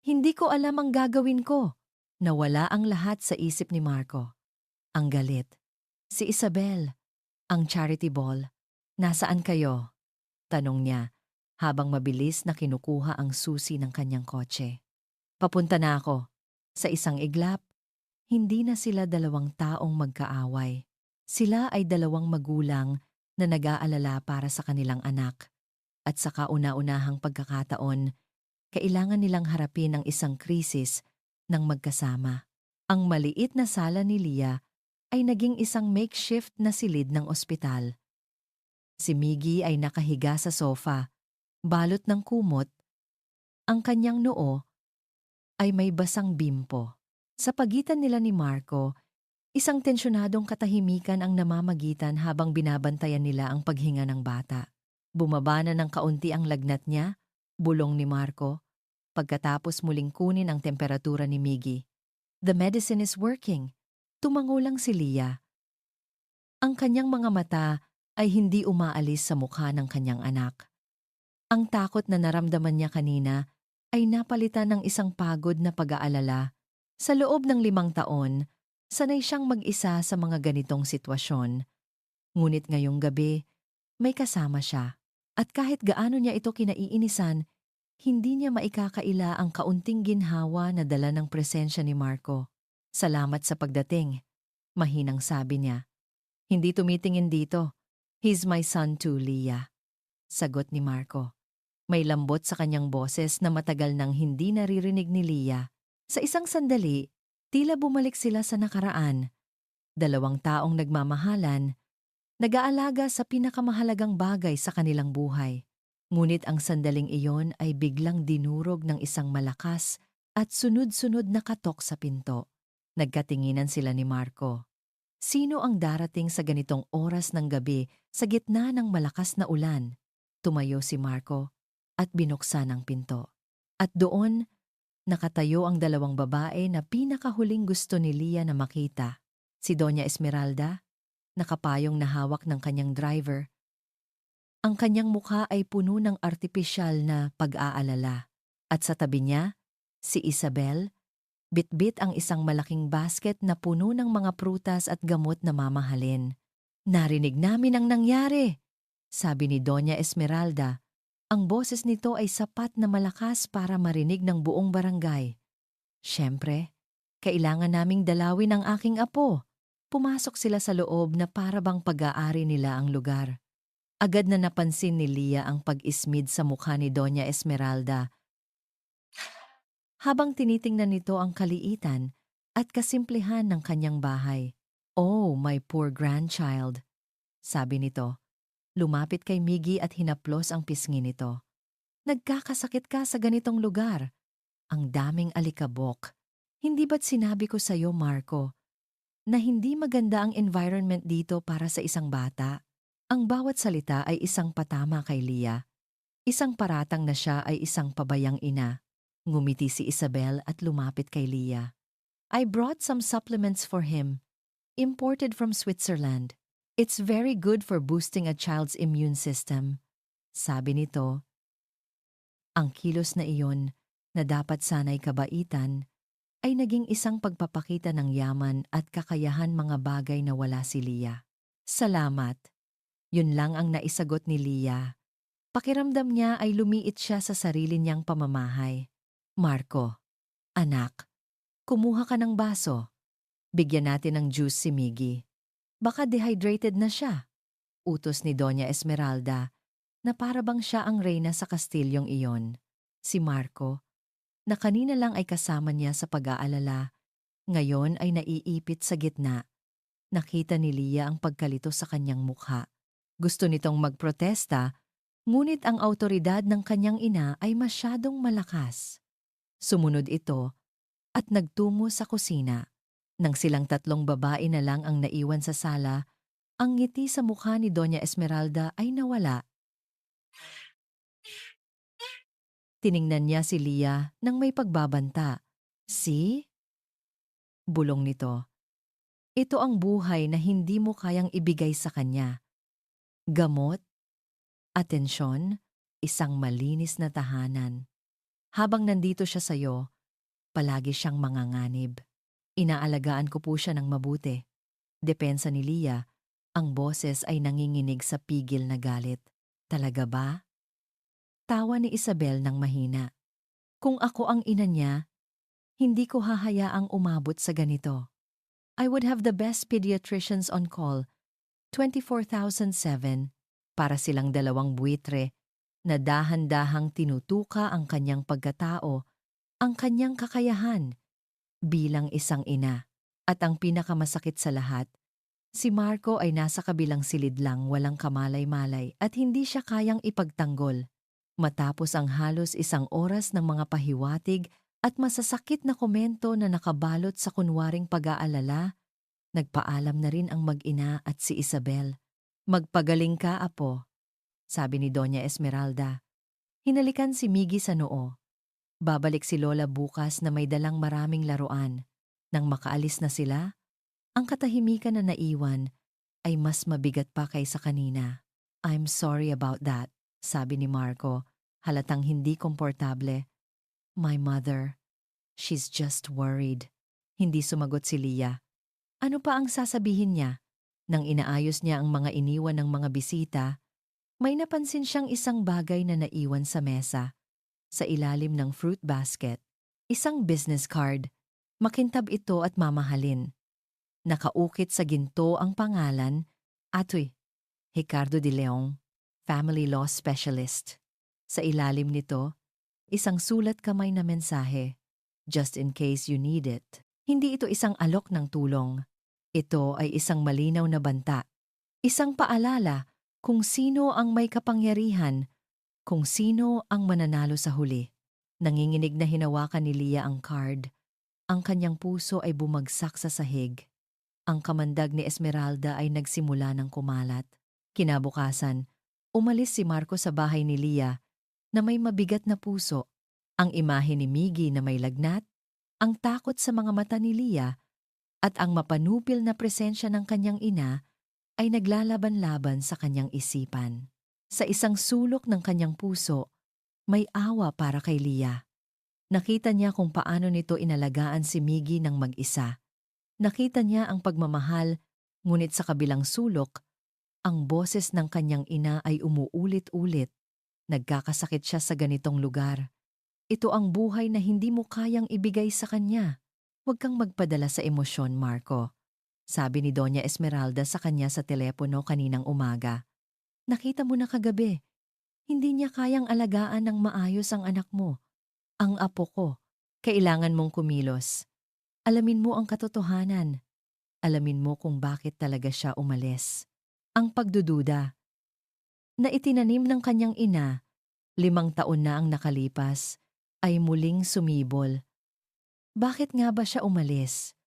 Hindi ko alam ang gagawin ko. Nawala ang lahat sa isip ni Marco. Ang galit. Si Isabel. Ang charity ball. Nasaan kayo? Tanong niya habang mabilis na kinukuha ang susi ng kanyang kotse. Papunta na ako. Sa isang iglap, hindi na sila dalawang taong magkaaway. Sila ay dalawang magulang na nag-aalala para sa kanilang anak. At sa kauna-unahang pagkakataon, kailangan nilang harapin ang isang krisis ng magkasama. Ang maliit na sala ni Leah ay naging isang makeshift na silid ng ospital. Si Miggy ay nakahiga sa sofa, balot ng kumot. Ang kanyang noo ay may basang bimpo. Sa pagitan nila ni Marco, isang tensyonadong katahimikan ang namamagitan habang binabantayan nila ang paghinga ng bata. Bumaba na ng kaunti ang lagnat niya, bulong ni Marco, pagkatapos muling kunin ang temperatura ni Miggy. The medicine is working. Tumangulang si Leah. Ang kanyang mga mata ay hindi umaalis sa mukha ng kanyang anak. Ang takot na naramdaman niya kanina ay napalitan ng isang pagod na pag-aalala. Sa loob ng 5 taon, sanay siyang mag-isa sa mga ganitong sitwasyon. Ngunit ngayong gabi, may kasama siya. At kahit gaano niya ito kinaiinisan, hindi niya maikakaila ang kaunting ginhawa na dala ng presensya ni Marco. Salamat sa pagdating, mahinang sabi niya. Hindi tumitingin dito. He's my son too, Leah. Sagot ni Marco. May lambot sa kanyang boses na matagal nang hindi naririnig ni Leah. Sa isang sandali, tila bumalik sila sa nakaraan. Dalawang taong nagmamahalan, nag-aalaga sa pinakamahalagang bagay sa kanilang buhay. Ngunit ang sandaling iyon ay biglang dinurog ng isang malakas at sunod-sunod na katok sa pinto. Nagkatinginan sila ni Marco. Sino ang darating sa ganitong oras ng gabi sa gitna ng malakas na ulan? Tumayo si Marco at binuksan ang pinto. At doon, nakatayo ang dalawang babae na pinakahuling gusto ni Leah na makita. Si Doña Esmeralda, nakapayong na hawak ng kanyang driver. Ang kanyang mukha ay puno ng artipisyal na pag-aalala. At sa tabi niya, si Isabel, bitbit ang isang malaking basket na puno ng mga prutas at gamot na mamahalin. Narinig namin ang nangyari, sabi ni Doña Esmeralda. Ang boses nito ay sapat na malakas para marinig ng buong barangay. Siyempre, kailangan naming dalawin ang aking apo. Pumasok sila sa loob na para bang pag-aari nila ang lugar. Agad na napansin ni Lia ang pag-ismid sa mukha ni Doña Esmeralda habang tinitingnan nito ang kaliitan at kasimplihan ng kanyang bahay. "Oh, my poor grandchild," sabi nito. Lumapit kay Miggy at hinaplos ang pisngi nito. "Nagkakasakit ka sa ganitong lugar. Ang daming alikabok. Hindi ba't sinabi ko sa'yo, Marco, na hindi maganda ang environment dito para sa isang bata?" Ang bawat salita ay isang patama kay Lia. Isang paratang na siya ay isang pabayang ina. Ngumiti si Isabel at lumapit kay Lia. "I brought some supplements for him, imported from Switzerland. It's very good for boosting a child's immune system." Sabi nito, ang kilos na iyon na dapat sanay kabaitan ay naging isang pagpapakita ng yaman at kakayahan mga bagay na wala si Lia. "Salamat." Yun lang ang naisagot ni Lia. Pakiramdam niya ay lumiit siya sa sarili niyang pamamahay. "Marco, anak, kumuha ka ng baso. Bigyan natin ng juice si Miggy. Baka dehydrated na siya." Utos ni Doña Esmeralda na para bang siya ang reyna sa kastilyong iyon. Si Marco, na kanina lang ay kasama niya sa pag-aalala, ngayon ay naiipit sa gitna. Nakita ni Lia ang pagkalito sa kanyang mukha. Gusto nitong magprotesta, ngunit ang autoridad ng kanyang ina ay masyadong malakas. Sumunod ito at nagtungo sa kusina. Nang silang tatlong babae na lang ang naiwan sa sala, ang ngiti sa mukha ni Doña Esmeralda ay nawala. Tiningnan niya si Lia nang may pagbabanta. "See?" Bulong nito. "Ito ang buhay na hindi mo kayang ibigay sa kanya. Gamot, atensyon, isang malinis na tahanan. Habang nandito siya sa'yo, palagi siyang manganganib. Inaalagaan ko po siya ng mabuti." Depensa ni Lia, ang boses ay nanginginig sa pigil na galit. "Talaga ba?" Tawa ni Isabel ng mahina. "Kung ako ang ina niya, hindi ko hahayaang umabot sa ganito. I would have the best pediatricians on call, 24/7, para silang dalawang buitre na dahan-dahang tinutuka ang kanyang pagkatao, ang kanyang kakayahan bilang isang ina." At ang pinakamasakit sa lahat, si Marco ay nasa kabilang silid lang, walang kamalay-malay at hindi siya kayang ipagtanggol. Matapos ang halos isang oras ng mga pahiwatig at masasakit na komento na nakabalot sa kunwaring pag-aalala, nagpaalam na rin ang mag-ina at si Isabel. "Magpagaling ka, apo," sabi ni Doña Esmeralda. Hinalikan si Miggy sa noo. Babalik si Lola bukas na may dalang maraming laruan. Nang makaalis na sila, ang katahimikan na naiwan ay mas mabigat pa kaysa kanina. "I'm sorry about that," sabi ni Marco, halatang hindi komportable. "My mother, she's just worried." Hindi sumagot si Lia. Ano pa ang sasabihin niya? Nang inaayos niya ang mga iniwan ng mga bisita, may napansin siyang isang bagay na naiwan sa mesa. Sa ilalim ng fruit basket, isang business card. Makintab ito at mamahalin. Nakaukit sa ginto ang pangalan, Atoy, Ricardo de Leon, Family Law Specialist. Sa ilalim nito, isang sulat kamay na mensahe, "Just in case you need it." Hindi ito isang alok ng tulong. Ito ay isang malinaw na banta. Isang paalala kung sino ang may kapangyarihan, kung sino ang mananalo sa huli. Nanginginig na hinawakan ni Lia ang card. Ang kanyang puso ay bumagsak sa sahig. Ang kamandag ni Esmeralda ay nagsimula ng kumalat. Kinabukasan, umalis si Marco sa bahay ni Lia na may mabigat na puso. Ang imahe ni Miggy na may lagnat, ang takot sa mga mata ni Lia, at ang mapanupil na presensya ng kanyang ina ay naglalaban-laban sa kanyang isipan. Sa isang sulok ng kanyang puso, may awa para kay Lia. Nakita niya kung paano nito inalagaan si Miggy ng mag-isa. Nakita niya ang pagmamahal, ngunit sa kabilang sulok, Ang boses ng kanyang ina ay umuulit-ulit. Nagkakasakit siya sa ganitong lugar. Ito ang buhay na hindi mo kayang ibigay sa kanya. Huwag kang magpadala sa emosyon, Marco. Sabi ni Doña Esmeralda sa kanya sa telepono kaninang umaga. Nakita mo na kagabi, hindi niya kayang alagaan ng maayos ang anak mo. Ang apo ko, kailangan mong kumilos. Alamin mo ang katotohanan. Alamin mo kung bakit talaga siya umalis. Ang pagdududa na itinanim ng kanyang ina, 5 taon na ang nakalipas, ay muling sumibol. Bakit nga ba siya umalis?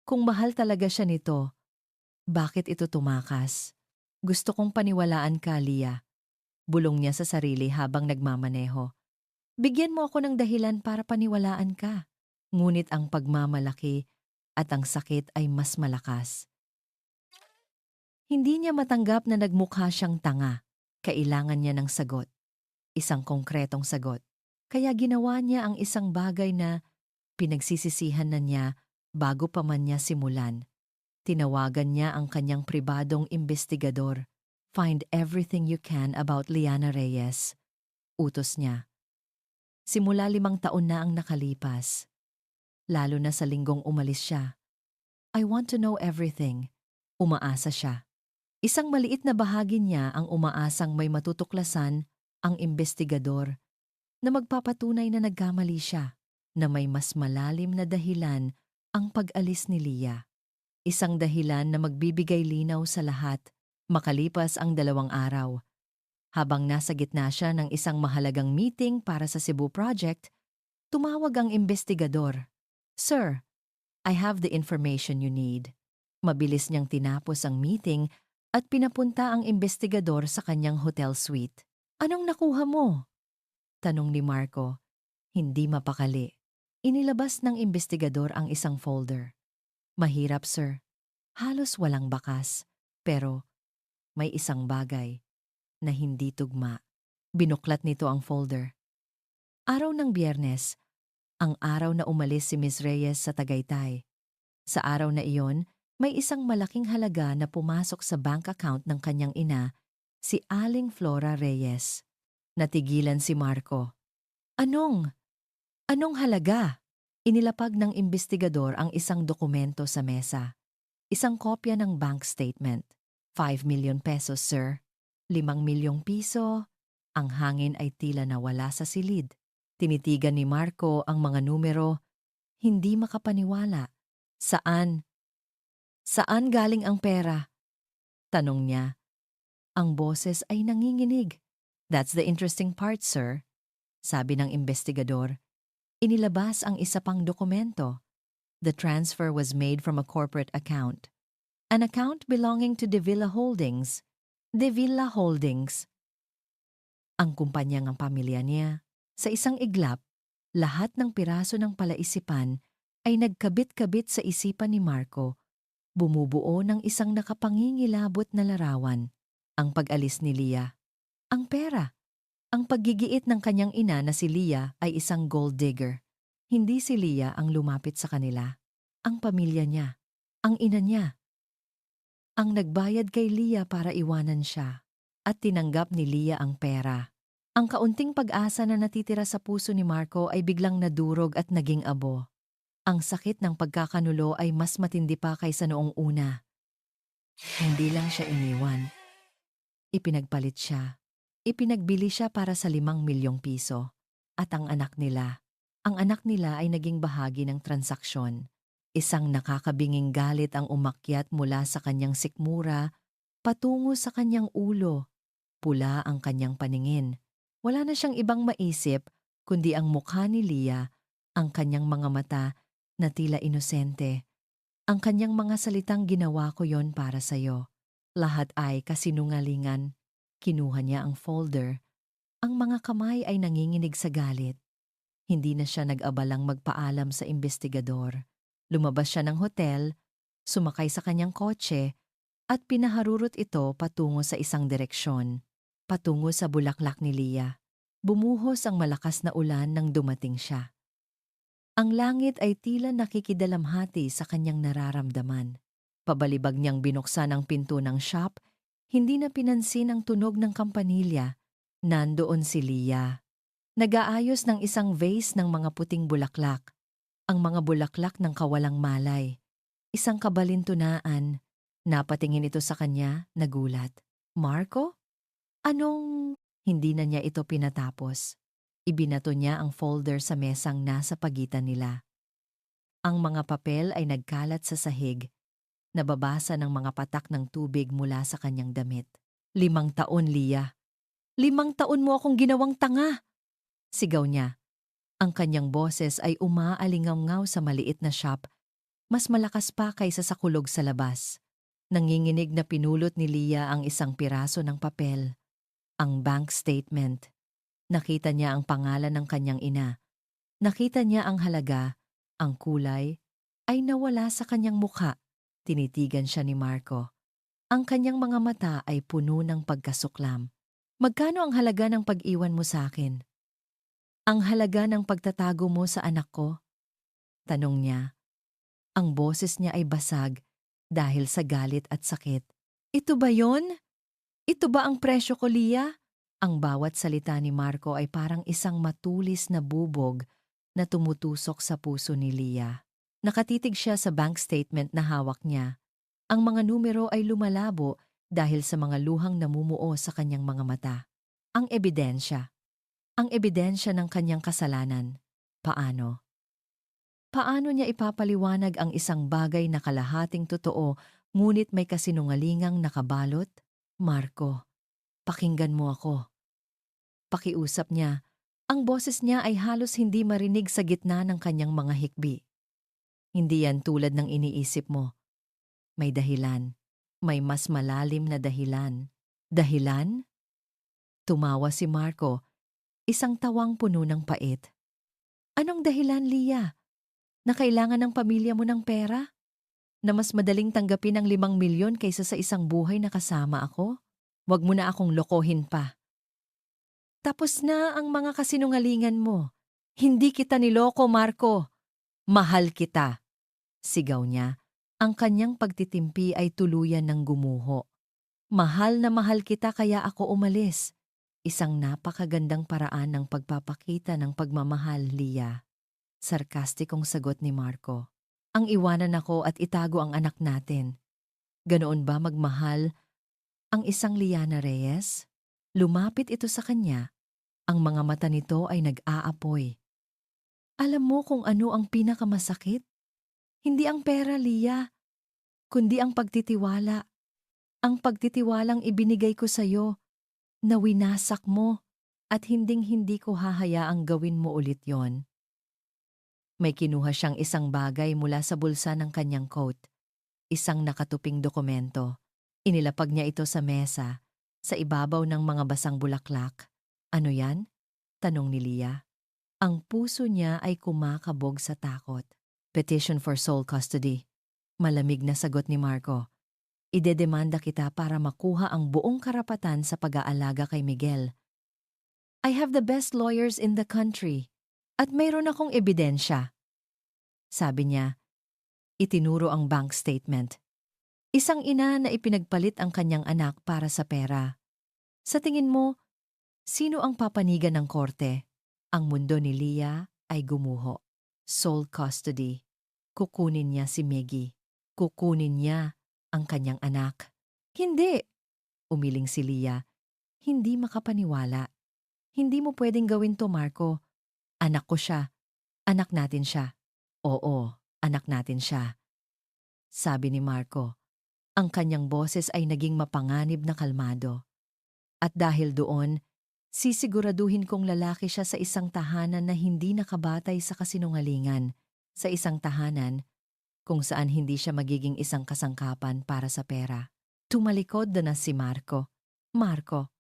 Kung mahal talaga siya nito, bakit ito tumakas? Gusto kong paniwalaan ka, Lia. Bulong niya sa sarili habang nagmamaneho. Bigyan mo ako ng dahilan para paniwalaan ka. Ngunit ang pagmamalaki at ang sakit ay mas malakas. Hindi niya matanggap na nagmukha siyang tanga. Kailangan niya ng sagot. Isang konkretong sagot. Kaya ginawa niya ang isang bagay na pinagsisisihan na niya bago pa man niya simulan. Tinawagan niya ang kanyang pribadong investigador. Find everything you can about Liana Reyes. Utos niya. Simula 5 taon na ang nakalipas. Lalo na sa linggong umalis siya. I want to know everything. Umaasa siya. Isang maliit na bahagi niya ang umaasang may matutuklasan ang investigador na magpapatunay na nagkamali siya, na may mas malalim na dahilan ang pag-alis ni Lia. Isang dahilan na magbibigay linaw sa lahat makalipas ang 2 araw. Habang nasa gitna siya ng isang mahalagang meeting para sa Cebu Project, tumawag ang investigador. Sir, I have the information you need. Mabilis niyang tinapos ang meeting at pinapunta ang investigador sa kanyang hotel suite. Anong nakuha mo? Tanong ni Marco. Hindi mapakali. Inilabas ng investigador ang isang folder. Mahirap, sir. Halos walang bakas. Pero may isang bagay na hindi tugma. Binuklat nito ang folder. Araw ng Biyernes, ang araw na umalis si Miss Reyes sa Tagaytay. Sa araw na iyon, may isang malaking halaga na pumasok sa bank account ng kanyang ina, si Aling Flora Reyes. Natigilan si Marco. Anong halaga? Inilapag ng investigador ang isang dokumento sa mesa. Isang kopya ng bank statement. 5 million pesos, sir. 5 milyong piso. Ang hangin ay tila nawala sa silid. Tinitigan ni Marco ang mga numero. Hindi makapaniwala. Saan? Saan galing ang pera? Tanong niya. Ang boses ay nanginginig. That's the interesting part, sir. Sabi ng investigador. Inilabas ang isa pang dokumento. The transfer was made from a corporate account. An account belonging to De Villa Holdings. De Villa Holdings. Ang kumpanya ng pamilya niya. Sa isang iglap, lahat ng piraso ng palaisipan ay nagkabit-kabit sa isipan ni Marco. Bumubuo ng isang nakapangingilabot na larawan. Ang pag-alis ni Lia. Ang pera. Ang paggigiit ng kanyang ina na si Lia ay isang gold digger. Hindi si Lia ang lumapit sa kanila. Ang pamilya niya. Ang ina niya. Ang nagbayad kay Lia para iwanan siya. At tinanggap ni Lia ang pera. Ang kaunting pag-asa na natitira sa puso ni Marco ay biglang nadurog at naging abo. Ang sakit ng pagkakanulo ay mas matindi pa kaysa noong una. Hindi lang siya iniwan. Ipinagpalit siya. Ipinagbili siya para sa 5 milyong piso. At ang anak nila ay naging bahagi ng transaksyon. Isang nakakabinging galit ang umakyat mula sa kanyang sikmura patungo sa kanyang ulo. Pula ang kanyang paningin. Wala na siyang ibang maisip kundi ang mukha ni Lia, ang kanyang mga mata na tila inosente. Ang kanyang mga salitang ginawa ko yon para sa'yo. Lahat ay kasinungalingan. Kinuha niya ang folder. Ang mga kamay ay nanginginig sa galit. Hindi na siya nag-abalang magpaalam sa investigador. Lumabas siya ng hotel, sumakay sa kanyang kotse, at pinaharurot ito patungo sa isang direksyon. Patungo sa bulaklak ni Lia. Bumuhos ang malakas na ulan nang dumating siya. Ang langit ay tila nakikidalamhati sa kanyang nararamdaman. Pabalibag niyang binuksan ang pinto ng shop, Hindi na pinansin ang tunog ng kampanilya. Nandoon si Leah. Nag-aayos ng isang vase ng mga puting bulaklak. Ang mga bulaklak ng kawalang malay. Isang kabalintunaan. Napatingin ito sa kanya, nagulat. Marco? Anong... Hindi na niya ito pinatapos. Ibinato niya ang folder sa mesang nasa pagitan nila. Ang mga papel ay nagkalat sa sahig. Nababasa ng mga patak ng tubig mula sa kanyang damit. 5 taon, Leah. 5 taon mo akong ginawang tanga! Sigaw niya. Ang kanyang boses ay umaalingaw sa maliit na shop, mas malakas pa kaysa sa kulog sa labas. Nanginginig na pinulot ni Leah ang isang piraso ng papel. Ang bank statement. Nakita niya ang pangalan ng kanyang ina. Nakita niya ang halaga, ang kulay, ay nawala sa kanyang mukha. Tinitigan siya ni Marco. Ang kanyang mga mata ay puno ng pagkasuklam. Magkano ang halaga ng pag-iwan mo sa akin? Ang halaga ng pagtatago mo sa anak ko? Tanong niya. Ang boses niya ay basag dahil sa galit at sakit. Ito ba yon? Ito ba ang presyo ko, Leah? Ang bawat salita ni Marco ay parang isang matulis na bubog na tumutusok sa puso ni Leah. Nakatitig siya sa bank statement na hawak niya. Ang mga numero ay lumalabo dahil sa mga luhang namumuo sa kanyang mga mata. Ang ebidensya. Ang ebidensya ng kanyang kasalanan. Paano? Paano niya ipapaliwanag ang isang bagay na kalahating totoo ngunit may kasinungalingang nakabalot? Marco, pakinggan mo ako. Pakiusap niya. Ang boses niya ay halos hindi marinig sa gitna ng kanyang mga hikbi. Hindi yan tulad ng iniisip mo. May dahilan. May mas malalim na dahilan. Dahilan? Tumawa si Marco, isang tawang puno ng pait. Anong dahilan, Leah? Na kailangan ng pamilya mo ng pera? Na mas madaling tanggapin ang 5 milyon kaysa sa isang buhay na kasama ako? Huwag mo na akong lokohin pa. Tapos na ang mga kasinungalingan mo. Hindi kita niloko, Marco. Mahal kita. Sigaw niya. Ang kanyang pagtitimpi ay tuluyan ng gumuho. Mahal na mahal kita kaya ako umalis. Isang napakagandang paraan ng pagpapakita ng pagmamahal, Leah. Sarkastikong sagot ni Marco. Ang iwanan ako at itago ang anak natin. Ganoon ba magmahal ang isang Liana Reyes? Lumapit ito sa kanya. Ang mga mata nito ay nag-aapoy. Alam mo kung ano ang pinakamasakit? Hindi ang pera, Leah, kundi ang pagtitiwala. Ang pagtitiwalang ibinigay ko sa'yo, na winasak mo, at hinding-hindi ko hahayaang gawin mo ulit yon. May kinuha siyang isang bagay mula sa bulsa ng kanyang coat. Isang nakatuping dokumento. Inilapag niya ito sa mesa, sa ibabaw ng mga basang bulaklak. Ano yan? Tanong ni Leah. Ang puso niya ay kumakabog sa takot. Petition for sole custody. Malamig na sagot ni Marco. Idedemanda kita para makuha ang buong karapatan sa pag-aalaga kay Miguel. I have the best lawyers in the country. At mayroon akong ebidensya. Sabi niya, itinuro ang bank statement. Isang ina na ipinagpalit ang kanyang anak para sa pera. Sa tingin mo, sino ang papanigan ng korte? Ang mundo ni Leah ay gumuho. Sole custody. Kukunin niya si Maggie. Kukunin niya ang kanyang anak. Hindi! Umiling si Leah. Hindi makapaniwala. Hindi mo pwedeng gawin to, Marco. Anak ko siya. Anak natin siya. Oo, anak natin siya. Sabi ni Marco. Ang kanyang boses ay naging mapanganib na kalmado. At dahil doon, sisiguraduhin kong lalaki siya sa isang tahanan na hindi nakabatay sa kasinungalingan, sa isang tahanan kung saan hindi siya magiging isang kasangkapan para sa pera. Tumalikod na si Marco. Marco,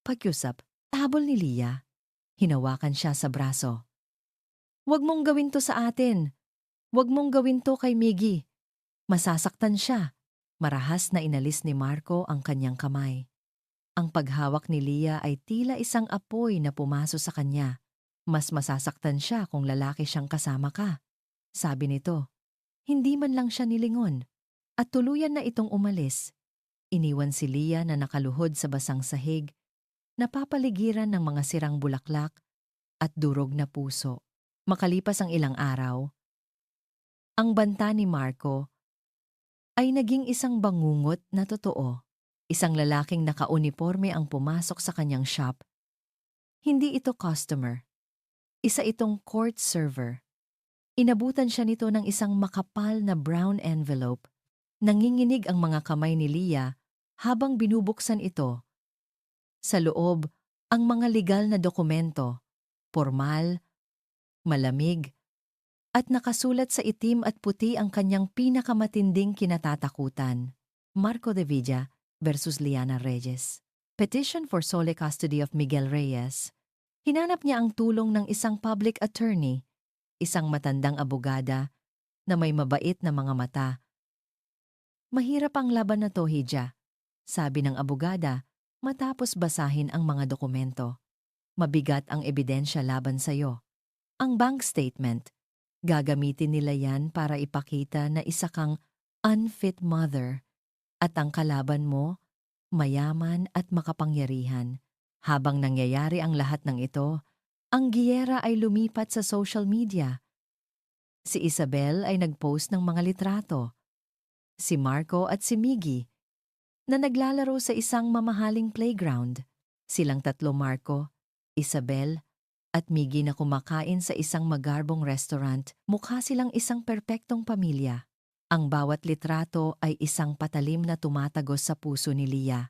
pakiusap, habol ni Leah. Hinawakan siya sa braso. Huwag mong gawin to sa atin. Huwag mong gawin to kay Miggy. Masasaktan siya. Marahas na inalis ni Marco ang kanyang kamay. Ang paghawak ni Leah ay tila isang apoy na pumaso sa kanya. Mas masasaktan siya kung lalaki siyang kasama ka. Sabi nito. Hindi man lang siya nilingon. At tuluyan na itong umalis. Iniwan si Lia na nakaluhod sa basang sahig, napapaligiran ng mga sirang bulaklak at durog na puso. Makalipas ang ilang araw, ang banta ni Marco ay naging isang bangungot na totoo. Isang lalaking nakauniporme ang pumasok sa kanyang shop. Hindi ito customer. Isa itong court server. Inabutan siya nito ng isang makapal na brown envelope. Nanginginig ang mga kamay ni Lia habang binubuksan ito. Sa loob, ang mga legal na dokumento, formal, malamig, at nakasulat sa itim at puti ang kanyang pinakamatinding kinatatakutan. Marco de Villa versus Liana Reyes. Petition for sole custody of Miguel Reyes. Hinanap niya ang tulong ng isang public attorney, isang matandang abogada na may mabait na mga mata. Mahirap ang laban na to, Hija, sabi ng abogada matapos basahin ang mga dokumento. Mabigat ang ebidensya laban sa'yo. Ang bank statement, gagamitin nila yan para ipakita na isa kang unfit mother at ang kalaban mo, mayaman at makapangyarihan. Habang nangyayari ang lahat ng ito, ang giyera ay lumipat sa social media. Si Isabel ay nagpost ng mga litrato. Si Marco at si Miggy na naglalaro sa isang mamahaling playground. Silang tatlo, Marco, Isabel at Miggy, na kumakain sa isang magarbong restaurant. Mukha silang isang perpektong pamilya. Ang bawat litrato ay isang patalim na tumatagos sa puso ni Lia.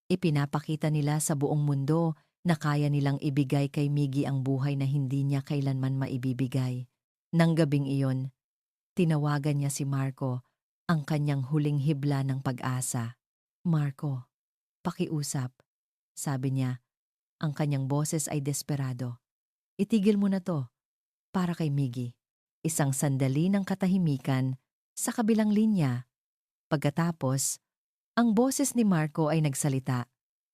Ipinapakita nila sa buong mundo na kaya nilang ibigay kay Miggy ang buhay na hindi niya kailanman maibibigay. Nang gabing iyon, tinawagan niya si Marco, ang kanyang huling hibla ng pag-asa. Marco, pakiusap, sabi niya. Ang kanyang boses ay desperado. Itigil mo na to, para kay Miggy. Isang sandali ng katahimikan sa kabilang linya. Pagkatapos, ang boses ni Marco ay nagsalita.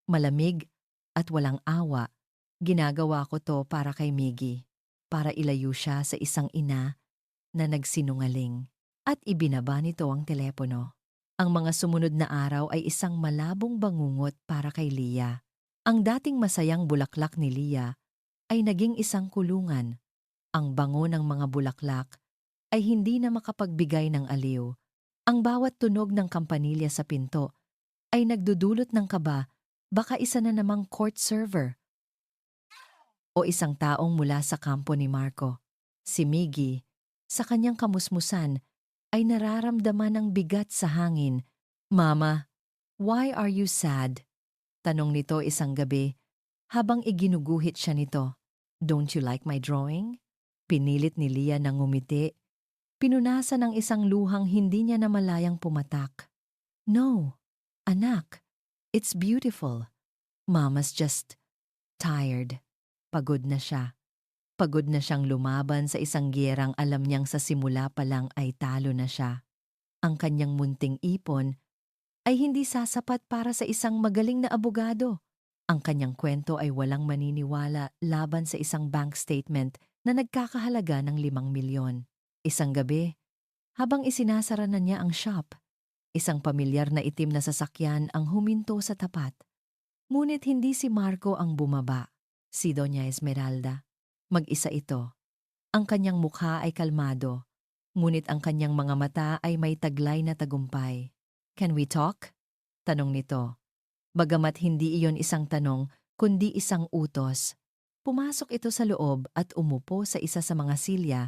Malamig at walang awa. Ginagawa ko to para kay Miggy, para ilayo siya sa isang ina na nagsinungaling. At ibinaba nito ang telepono. Ang mga sumunod na araw ay isang malabong bangungot para kay Lia. Ang dating masayang bulaklak ni Lia ay naging isang kulungan. Ang bango ng mga bulaklak ay hindi na makapagbigay ng aliw. Ang bawat tunog ng kampanilya sa pinto ay nagdudulot ng kaba, baka isa na namang court server o isang taong mula sa kampo ni Marco. Si Miggy, sa kanyang kamusmusan, ay nararamdaman ng bigat sa hangin. Mama, why are you sad? Tanong nito isang gabi habang iginuguhit siya nito. Don't you like my drawing? Pinilit ni Lia na ngumiti. Pinunasan ng isang luhang hindi niya namalayang pumatak. No, anak, it's beautiful. Mama's just tired. Pagod na siya. Pagod na siyang lumaban sa isang giyerang alam niyang sa simula pa lang ay talo na siya. Ang kanyang munting ipon ay hindi sasapat para sa isang magaling na abogado. Ang kanyang kwento ay walang maniniwala laban sa isang bank statement na nagkakahalaga ng 5 milyon. Isang gabi, habang isinasara na niya ang shop, isang pamilyar na itim na sasakyan ang huminto sa tapat. Ngunit hindi si Marco ang bumaba, si Doña Esmeralda. Mag-isa ito. Ang kanyang mukha ay kalmado, ngunit ang kanyang mga mata ay may taglay na tagumpay. Can we talk? Tanong nito. Bagamat hindi iyon isang tanong, kundi isang utos. Pumasok ito sa loob at umupo sa isa sa mga silya.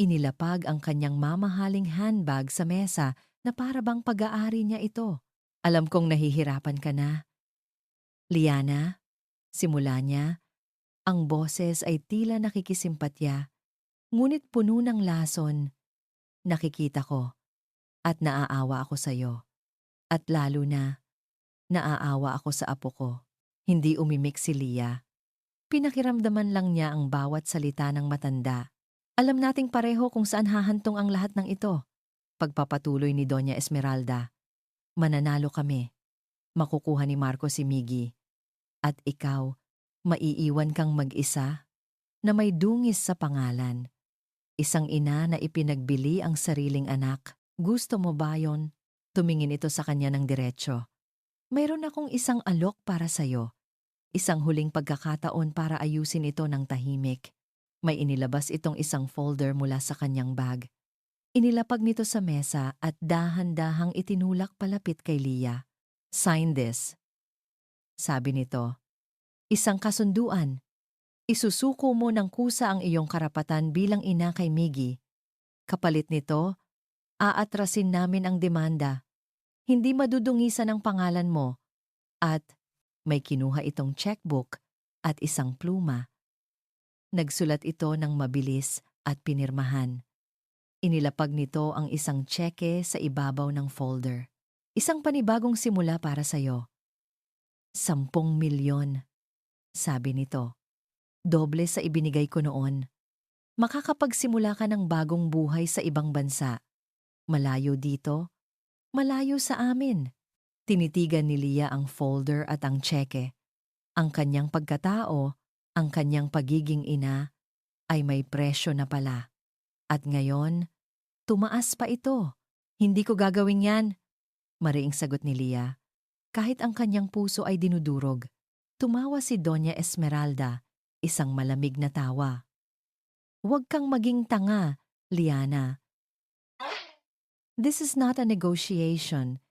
Inilapag ang kanyang mamahaling handbag sa mesa na para bang pag-aari niya ito. Alam kong nahihirapan ka na. Liana, simula niya, ang boses ay tila nakikisimpatya, ngunit puno ng lason. Nakikita ko at naaawa ako sa iyo. At lalo na, naaawa ako sa apo ko. Hindi umimik si Lia. Pinakiramdaman lang niya ang bawat salita ng matanda. Alam nating pareho kung saan hahantong ang lahat ng ito. Pagpapatuloy ni Doña Esmeralda. Mananalo kami. Makukuha ni Marco si Miggy. At ikaw, maiiwan kang mag-isa na may dungis sa pangalan. Isang ina na ipinagbili ang sariling anak. Gusto mo ba yon? Tumingin ito sa kanya ng diretsyo. Mayroon akong isang alok para sa'yo. Isang huling pagkakataon para ayusin ito ng tahimik. May inilabas itong isang folder mula sa kanyang bag. Inilapag nito sa mesa at dahan-dahang itinulak palapit kay Leah. "Sign this," sabi nito. "Isang kasunduan. Isusuko mo ng kusa ang iyong karapatan bilang ina kay Miggy. Kapalit nito, aatrasin namin ang demanda. Hindi madudungisan ang pangalan mo." At may kinuha itong checkbook at isang pluma. Nagsulat ito ng mabilis at pinirmahan. Inilapag nito ang isang tseke sa ibabaw ng folder. "Isang panibagong simula para sa'yo. 10 milyon, sabi nito. "Doble sa ibinigay ko noon. Makakapagsimula ka ng bagong buhay sa ibang bansa. Malayo dito, malayo sa amin." Tinitigan ni Leah ang folder at ang tseke. Ang kanyang pagkatao, ang kanyang pagiging ina, ay may presyo na pala. At ngayon, tumaas pa ito. "Hindi ko gagawin yan," mariing sagot ni Leah. Kahit ang kanyang puso ay dinudurog. Tumawa si Doña Esmeralda, isang malamig na tawa. "Huwag kang maging tanga, Liana. This is not a negotiation.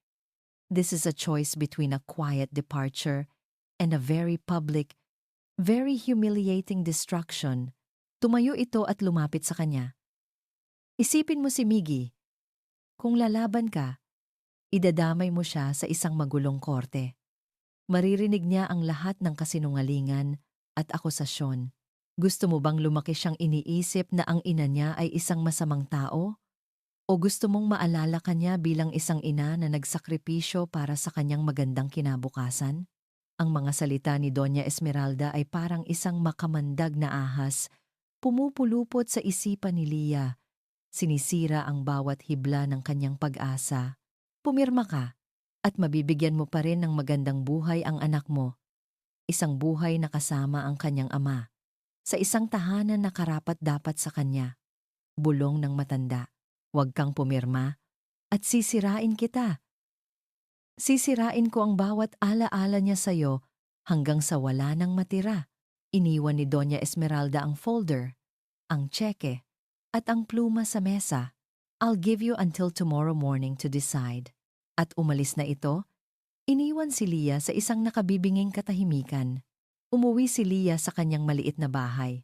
This is a choice between a quiet departure and a very public, very humiliating destruction." Tumayo ito at lumapit sa kanya. "Isipin mo si Miggy. Kung lalaban ka, idadamay mo siya sa isang magulong korte. Maririnig niya ang lahat ng kasinungalingan at akusasyon. Gusto mo bang lumaki siyang iniisip na ang ina niya ay isang masamang tao? O gusto mong maalala ka niya bilang isang ina na nagsakripisyo para sa kanyang magandang kinabukasan?" Ang mga salita ni Doña Esmeralda ay parang isang makamandag na ahas, pumupulupot sa isipan ni Leah. Sinisira ang bawat hibla ng kanyang pag-asa. "Pumirma ka at mabibigyan mo pa rin ng magandang buhay ang anak mo. Isang buhay na kasama ang kanyang ama. Sa isang tahanan na karapat-dapat sa kanya." Bulong ng matanda. "Huwag kang pumirma at sisirain kita. Sisirain ko ang bawat ala-ala niya sa'yo hanggang sa wala nang matira." Iniwan ni Doña Esmeralda ang folder, ang tseke, at ang pluma sa mesa. "I'll give you until tomorrow morning to decide." At umalis na ito. Iniwan si Leah sa isang nakabibinging katahimikan. Umuwi si Leah sa kanyang maliit na bahay.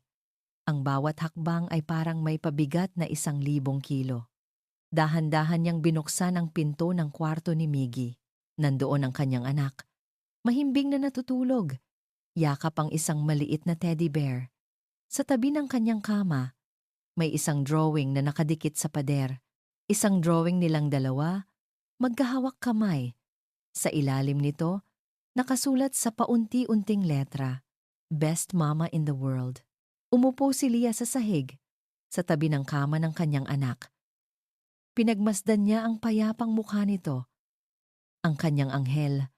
Ang bawat hakbang ay parang may pabigat na 1,000 kilo. Dahan-dahan niyang binuksan ang pinto ng kwarto ni Miggy. Nandoon ang kanyang anak. Mahimbing na natutulog. Yakap ang isang maliit na teddy bear. Sa tabi ng kanyang kama, may isang drawing na nakadikit sa pader. Isang drawing nilang dalawa, magkahawak kamay. Sa ilalim nito, nakasulat sa paunti-unting letra, "Best Mama in the World." Umupo si Leah sa sahig, sa tabi ng kama ng kanyang anak. Pinagmasdan niya ang payapang mukha nito, ang kanyang anghel,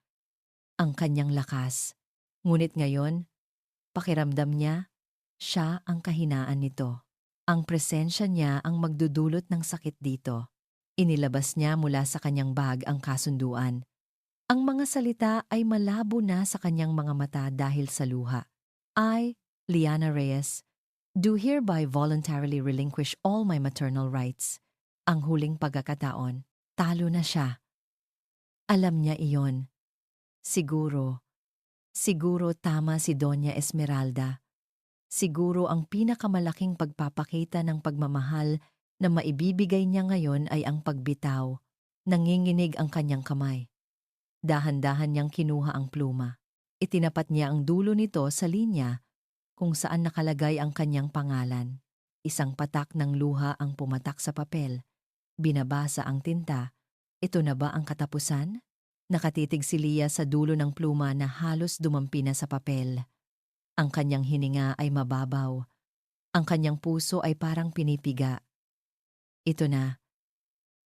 ang kanyang lakas. Ngunit ngayon, pakiramdam niya, siya ang kahinaan nito. Ang presensya niya ang magdudulot ng sakit dito. Inilabas niya mula sa kanyang bag ang kasunduan. Ang mga salita ay malabo na sa kanyang mga mata dahil sa luha. "I, Liana Reyes, do hereby voluntarily relinquish all my maternal rights." Ang huling pagkakataon, talo na siya. Alam niya iyon. Siguro tama si Doña Esmeralda. Siguro ang pinakamalaking pagpapakita ng pagmamahal na maibibigay niya ngayon ay ang pagbitaw. Nanginginig ang kanyang kamay. Dahan-dahan niyang kinuha ang pluma. Itinapat niya ang dulo nito sa linya kung saan nakalagay ang kanyang pangalan. Isang patak ng luha ang pumatak sa papel. Binabasa ang tinta. Ito na ba ang katapusan? Nakatitig si Leah sa dulo ng pluma na halos dumampi na sa papel. Ang kanyang hininga ay mababaw. Ang kanyang puso ay parang pinipiga. Ito na.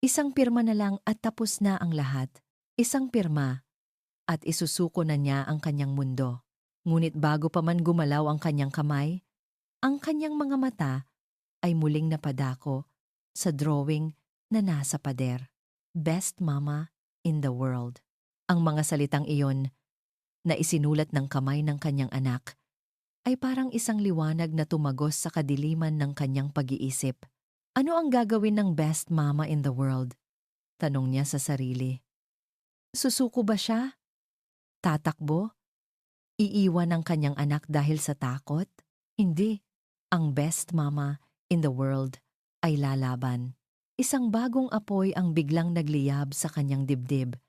Isang pirma na lang at tapos na ang lahat. Isang pirma at isusuko na niya ang kanyang mundo. Ngunit bago pa man gumalaw ang kanyang kamay, ang kanyang mga mata ay muling napadako sa drawing na nasa pader. Best Mama in the World. Ang mga salitang iyon na isinulat ng kamay ng kanyang anak ay parang isang liwanag na tumagos sa kadiliman ng kanyang pag-iisip. Ano ang gagawin ng best mama in the world? Tanong niya sa sarili. Susuko ba siya? Tatakbo? Iiwan ang kanyang anak dahil sa takot? Hindi. Ang best mama in the world ay lalaban. Isang bagong apoy ang biglang nagliyab sa kanyang dibdib.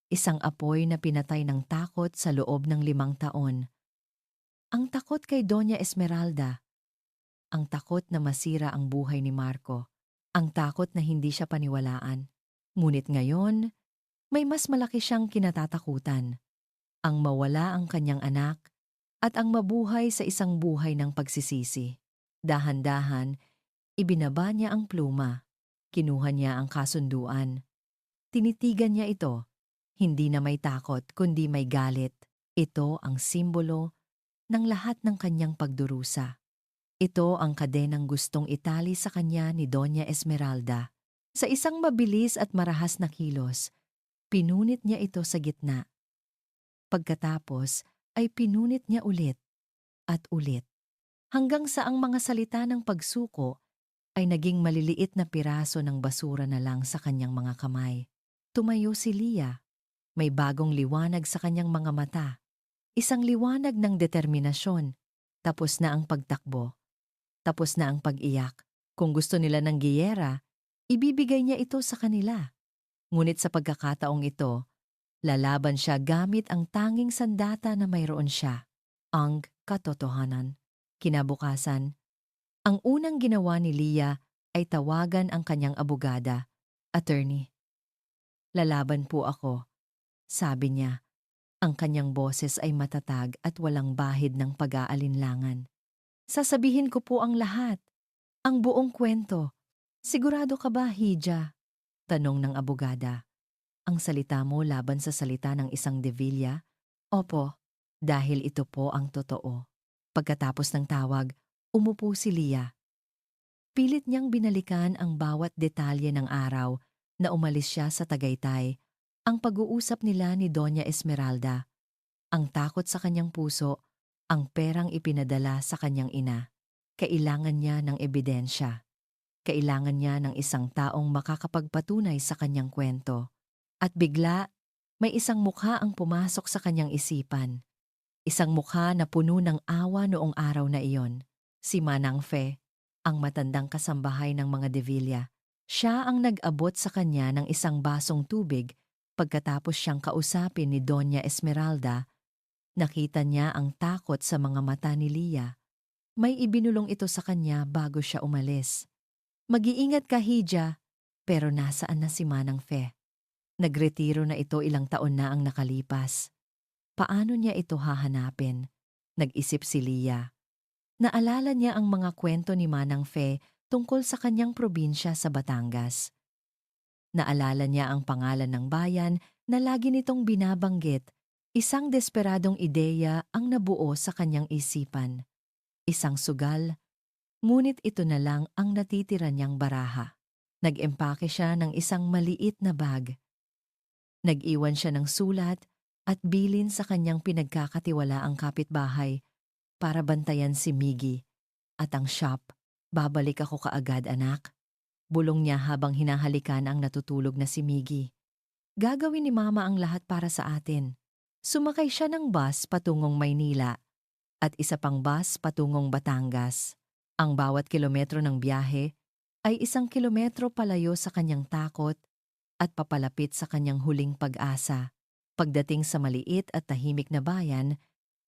Isang apoy na pinatay ng takot sa loob ng 5 taon. Ang takot kay Doña Esmeralda. Ang takot na masira ang buhay ni Marco. Ang takot na hindi siya paniwalaan. Ngunit ngayon, may mas malaki siyang kinatatakutan. Ang mawala ang kanyang anak at ang mabuhay sa isang buhay ng pagsisisi. Dahan-dahan, ibinaba niya ang pluma. Kinuha niya ang kasunduan. Tinitigan niya ito. Hindi na may takot kundi may galit. Ito ang simbolo ng lahat ng kanyang pagdurusa. Ito ang kadenang gustong itali sa kanya ni Doña Esmeralda. Sa isang mabilis at marahas na kilos, pinunit niya ito sa gitna. Pagkatapos ay pinunit niya ulit at ulit. Hanggang sa ang mga salita ng pagsuko ay naging maliliit na piraso ng basura na lang sa kanyang mga kamay. Tumayo si Lia. May bagong liwanag sa kanyang mga mata. Isang liwanag ng determinasyon. Tapos na ang pagtakbo. Tapos na ang pag-iyak. Kung gusto nila ng giyera, ibibigay niya ito sa kanila. Ngunit sa pagkakataong ito, lalaban siya gamit ang tanging sandata na mayroon siya. Ang katotohanan. Kinabukasan, ang unang ginawa ni Lia ay tawagan ang kanyang abogada, attorney. Lalaban po ako. Sabi niya, ang kanyang boses ay matatag at walang bahid ng pag-aalinlangan. Sasabihin ko po ang lahat, ang buong kwento. Sigurado ka ba, Hija? Tanong ng abogada. Ang salita mo laban sa salita ng isang Devilla? Opo, dahil ito po ang totoo. Pagkatapos ng tawag, umupo si Lia. Pilit niyang binalikan ang bawat detalye ng araw na umalis siya sa Tagaytay, ang pag-uusap nila ni Doña Esmeralda, ang takot sa kanyang puso, ang perang ipinadala sa kanyang ina. Kailangan niya ng ebidensya. Kailangan niya ng isang taong makakapagpatunay sa kanyang kwento. At bigla, may isang mukha ang pumasok sa kanyang isipan. Isang mukha na puno ng awa noong araw na iyon. Si Manang Fe, ang matandang kasambahay ng mga Devilla. Siya ang nag-abot sa kanya ng isang basong tubig pagkatapos siyang kausapin ni Doña Esmeralda. Nakita niya ang takot sa mga mata ni Lia. May ibinulong ito sa kanya bago siya umalis. Mag-iingat ka, Hija, pero nasaan na si Manang Fe? Nagretiro na ito, ilang taon na ang nakalipas. Paano niya ito hahanapin? Nag-isip si Lia. Naalala niya ang mga kwento ni Manang Fe tungkol sa kanyang probinsya sa Batangas. Naalala niya ang pangalan ng bayan na lagi nitong binabanggit. Isang desperadong ideya ang nabuo sa kanyang isipan. Isang sugal, ngunit ito na lang ang natitira niyang baraha. Nag-empake siya ng isang maliit na bag. Nag-iwan siya ng sulat at bilin sa kanyang pinagkakatiwalaang kapitbahay para bantayan si Miggy. At ang shop, babalik ako kaagad, anak. Bulong niya habang hinahalikan ang natutulog na si Miggy. Gagawin ni Mama ang lahat para sa atin. Sumakay siya ng bus patungong Maynila at isa pang bus patungong Batangas. Ang bawat kilometro ng biyahe ay 1 kilometro palayo sa kanyang takot at papalapit sa kanyang huling pag-asa. Pagdating sa maliit at tahimik na bayan,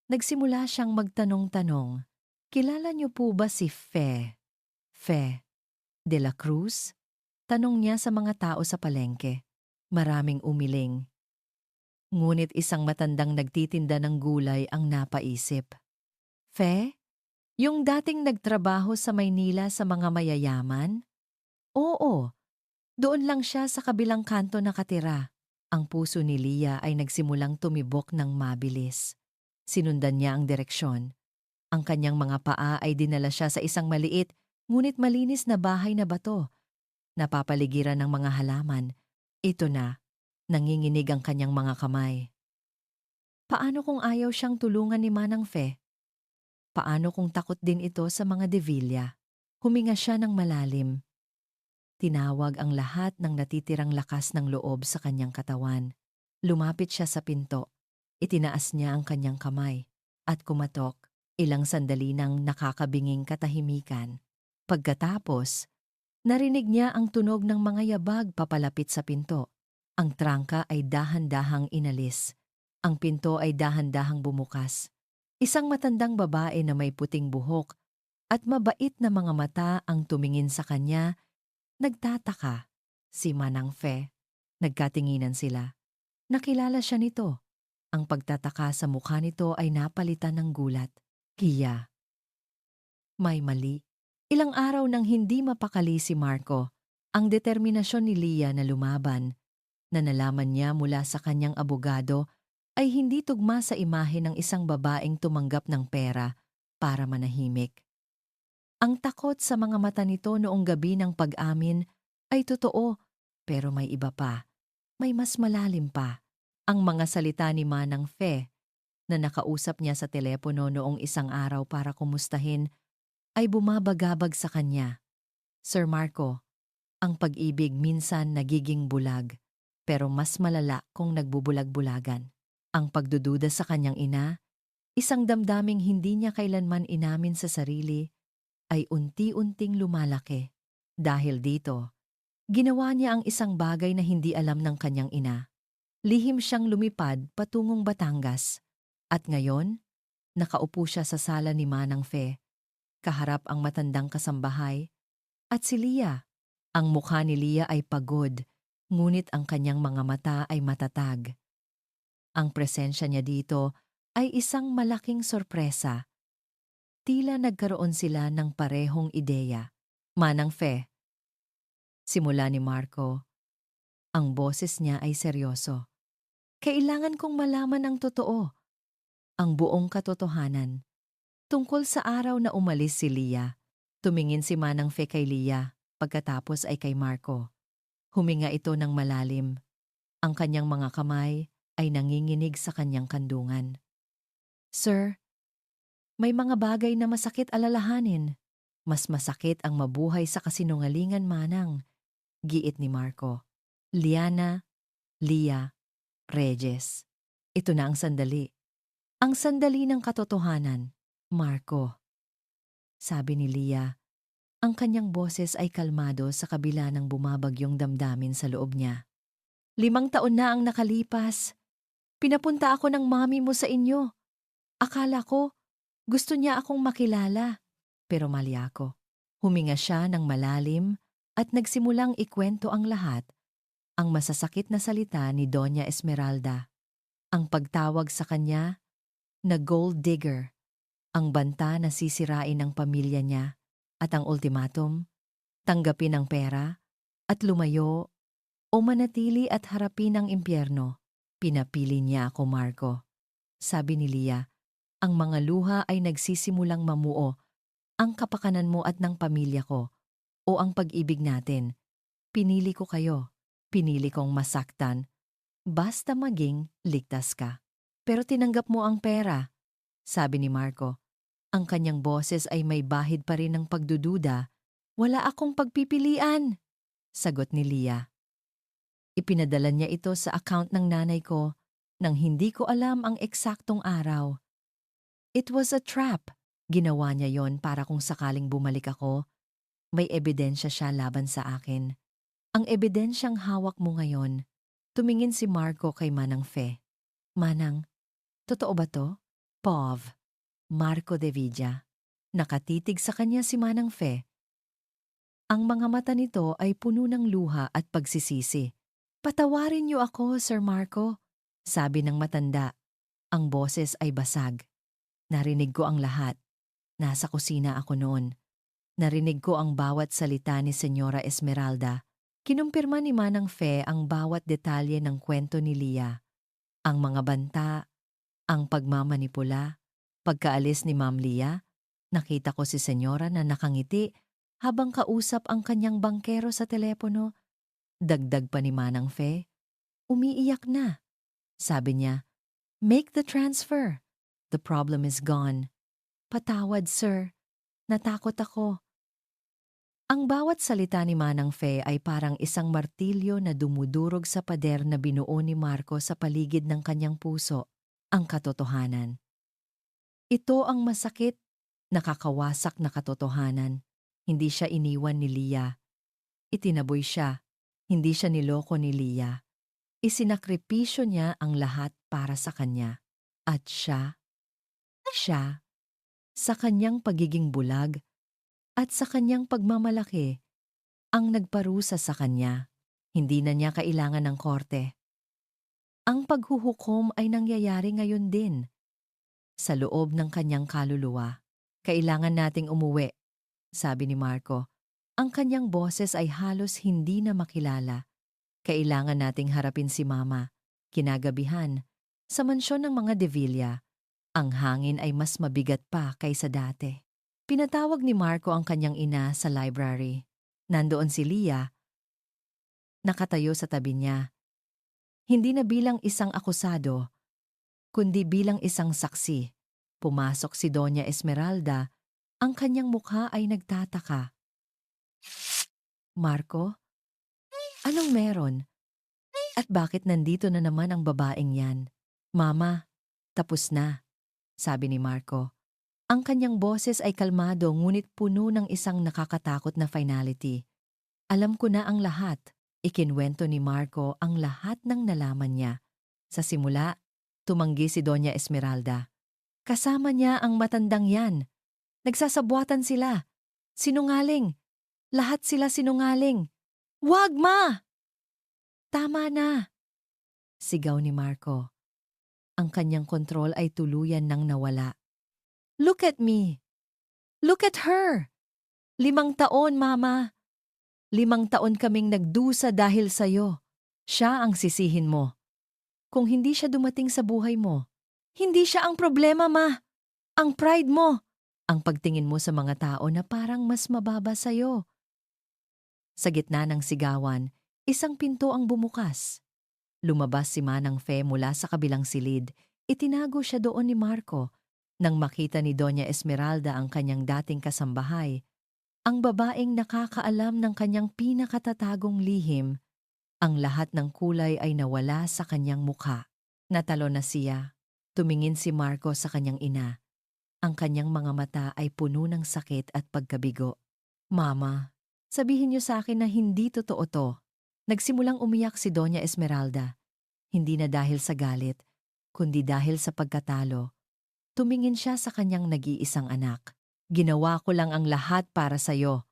nagsimula siyang magtanong-tanong. Kilala niyo po ba si Fe? Fe de la Cruz? Tanong niya sa mga tao sa palengke. Maraming umiling. Ngunit isang matandang nagtitinda ng gulay ang napaisip. Fe? Yung dating nagtrabaho sa Maynila sa mga mayayaman? Oo, doon lang siya sa kabilang kanto nakatira. Ang puso ni Lia ay nagsimulang tumibok ng mabilis. Sinundan niya ang direksyon. Ang kanyang mga paa ay dinala siya sa isang maliit ngunit malinis na bahay na bato. Napapaligiran ng mga halaman. Ito na. Nanginginig ang kanyang mga kamay. Paano kung ayaw siyang tulungan ni Manang Fe? Paano kung takot din ito sa mga devilla? Huminga siya ng malalim. Tinawag ang lahat ng natitirang lakas ng loob sa kanyang katawan. Lumapit siya sa pinto. Itinaas niya ang kanyang kamay. At kumatok, ilang sandali ng nakakabinging katahimikan. Pagkatapos, narinig niya ang tunog ng mga yabag papalapit sa pinto. Ang trangka ay dahan-dahang inalis. Ang pinto ay dahan-dahang bumukas. Isang matandang babae na may puting buhok at mabait na mga mata ang tumingin sa kanya. Nagtataka si Manang Fe. Nagkatinginan sila. Nakilala siya nito. Ang pagtataka sa mukha nito ay napalitan ng gulat. Kiya. May mali. Ilang araw nang hindi mapakali si Marco. Ang determinasyon ni Lia na lumaban, na nalaman niya mula sa kanyang abogado, ay hindi tugma sa imahe ng isang babaeng tumanggap ng pera para manahimik. Ang takot sa mga mata nito noong gabi ng pag-amin ay totoo, pero may iba pa. May mas malalim pa. Ang mga salita ni Manang Fe na nakausap niya sa telepono noong isang araw para kumustahin ay bumabagabag sa kanya. Sir Marco, ang pag-ibig minsan nagiging bulag, pero mas malala kung nagbubulag-bulagan. Ang pagdududa sa kanyang ina, isang damdaming hindi niya kailanman inamin sa sarili, ay unti-unting lumalaki. Dahil dito, ginawa niya ang isang bagay na hindi alam ng kanyang ina. Lihim siyang lumipad patungong Batangas. At ngayon, nakaupo siya sa sala ni Manang Fe. Kaharap ang matandang kasambahay. At si Lia. Ang mukha ni Lia ay pagod, ngunit ang kanyang mga mata ay matatag. Ang presensya niya dito ay isang malaking sorpresa. Tila nagkaroon sila ng parehong ideya. Manang Fe. Simula ni Marco. Ang boses niya ay seryoso. Kailangan kong malaman ang totoo. Ang buong katotohanan. Tungkol sa araw na umalis si Lia. Tumingin si Manang Fe kay Lia, pagkatapos ay kay Marco. Huminga ito ng malalim. Ang kanyang mga kamay ay nanginginig sa kanyang kandungan. Sir, may mga bagay na masakit alalahanin. Mas masakit ang mabuhay sa kasinungalingan, Manang. Giit ni Marco. Liana, Lia, Regis. Ito na ang sandali. Ang sandali ng katotohanan, Marco. Sabi ni Lia. Ang kanyang boses ay kalmado sa kabila ng bumabagyong damdamin sa loob niya. 5 taon na ang nakalipas. Pinapunta ako ng mami mo sa inyo. Akala ko, gusto niya akong makilala. Pero mali ako. Huminga siya ng malalim at nagsimulang ikwento ang lahat. Ang masasakit na salita ni Doña Esmeralda. Ang pagtawag sa kanya na gold digger. Ang banta na sisirain ng pamilya niya. At ang ultimatum, tanggapin ang pera at lumayo o manatili at harapin ang impyerno. Pinapili niya ako, Marco. Sabi ni Lia, ang mga luha ay nagsisimulang mamuo. Ang kapakanan mo at ng pamilya ko o ang pag-ibig natin. Pinili ko kayo. Pinili kong masaktan. Basta maging ligtas ka. Pero tinanggap mo ang pera, sabi ni Marco. Ang kanyang boses ay may bahid pa rin ng pagdududa. Wala akong pagpipilian, sagot ni Lia. Ipinadala niya ito sa account ng nanay ko nang hindi ko alam ang eksaktong araw. It was a trap. Ginawa niya yon para kung sakaling bumalik ako, may ebidensya siya laban sa akin. Ang ebidensyang hawak mo ngayon. Tumingin si Marco kay Manang Fe. Manang, totoo ba to? Pov. Marco de Villa. Nakatitig sa kanya si Manang Fe. Ang mga mata nito ay puno ng luha at pagsisisi. Patawarin niyo ako, Sir Marco, sabi ng matanda. Ang boses ay basag. Narinig ko ang lahat. Nasa kusina ako noon. Narinig ko ang bawat salita ni Senyora Esmeralda. Kinumpirma ni Manang Fe ang bawat detalye ng kwento ni Lia. Ang mga banta, ang pagmamanipula. Pagkaalis ni Ma'am Lia, nakita ko si Senyora na nakangiti habang kausap ang kanyang bangkero sa telepono. Dagdag pa ni Manang Fe, Umiiyak na. Sabi niya, "Make the transfer. The problem is gone." "Patawad, sir. Natakot ako." Ang bawat salita ni Manang Fe ay parang isang martilyo na dumudurog sa pader na binuo ni Marco sa paligid ng kanyang puso. Ang katotohanan. Ito ang masakit, nakakawasak na katotohanan. Hindi siya iniwan ni Lia. Itinaboy siya. Hindi siya niloko ni Lia. Isinakripisyo niya ang lahat para sa kanya. At siya, sa kanyang pagiging bulag at sa kanyang pagmamalaki, ang nagparusa sa kanya. Hindi na niya kailangan ng korte. Ang paghuhukom ay nangyayari ngayon din. Sa loob ng kanyang kaluluwa. "Kailangan nating umuwi," sabi ni Marco. Ang kanyang boses ay halos hindi na makilala. "Kailangan nating harapin si Mama." Kinagabihan, sa mansyon ng mga De Villa, ang hangin ay mas mabigat pa kaysa dati. Pinatawag ni Marco ang kanyang ina sa library. Nandoon si Lia, nakatayo sa tabi niya. Hindi na bilang isang akusado, kundi bilang isang saksi. Pumasok si Doña Esmeralda, ang kanyang mukha ay nagtataka. "Marco, anong meron? At bakit nandito na naman ang babaeng yan?" "Mama, tapos na," sabi ni Marco. Ang kanyang boses ay kalmado ngunit puno ng isang nakakatakot na finality. "Alam ko na ang lahat." Ikinwento ni Marco ang lahat ng nalaman niya. Sa simula, tumanggi si Doña Esmeralda. Kasama niya ang matandang yan. Nagsasabwatan sila. Sinungaling. Lahat sila sinungaling. "Wag, Ma! Tama na!" Sigaw ni Marco. Ang kanyang kontrol ay tuluyan nang nawala. "Look at me! Look at her! 5 taon, Mama. 5 taon kaming nagdusa dahil sa'yo. Siya ang sisihin mo. Kung hindi siya dumating sa buhay mo, hindi siya ang problema, Ma. Ang pride mo. Ang pagtingin mo sa mga tao na parang mas mababa sa'yo." Sa gitna ng sigawan, isang pinto ang bumukas. Lumabas si Manang Fe mula sa kabilang silid. Itinago siya doon ni Marco. Nang makita ni Doña Esmeralda ang kanyang dating kasambahay, ang babaeng nakakaalam ng kanyang pinakatatagong lihim, ang lahat ng kulay ay nawala sa kanyang mukha. Natalo na siya. Tumingin si Marco sa kanyang ina. Ang kanyang mga mata ay puno ng sakit at pagkabigo. "Mama, sabihin niyo sa akin na hindi totoo to." Nagsimulang umiyak si Doña Esmeralda. Hindi na dahil sa galit, kundi dahil sa pagkatalo. Tumingin siya sa kanyang nag-iisang anak. "Ginawa ko lang ang lahat para sa'yo,"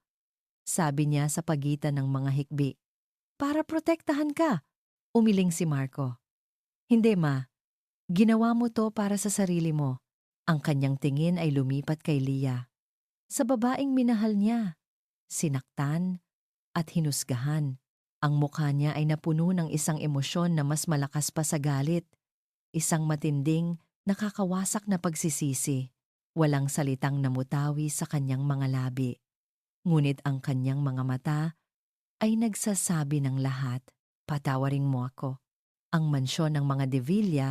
sabi niya sa pagitan ng mga hikbi. "Para protektahan ka," umiling si Marco. "Hindi, Ma. Ginawa mo to para sa sarili mo." Ang kanyang tingin ay lumipat kay Lia. Sa babaeng minahal niya, sinaktan at hinusgahan. Ang mukha niya ay napuno ng isang emosyon na mas malakas pa sa galit. Isang matinding, nakakawasak na pagsisisi. Walang salitang namutawi sa kanyang mga labi. Ngunit ang kanyang mga mata ay nagsasabi ng lahat. "Patawarin mo ako." Ang mansyon ng mga De Villa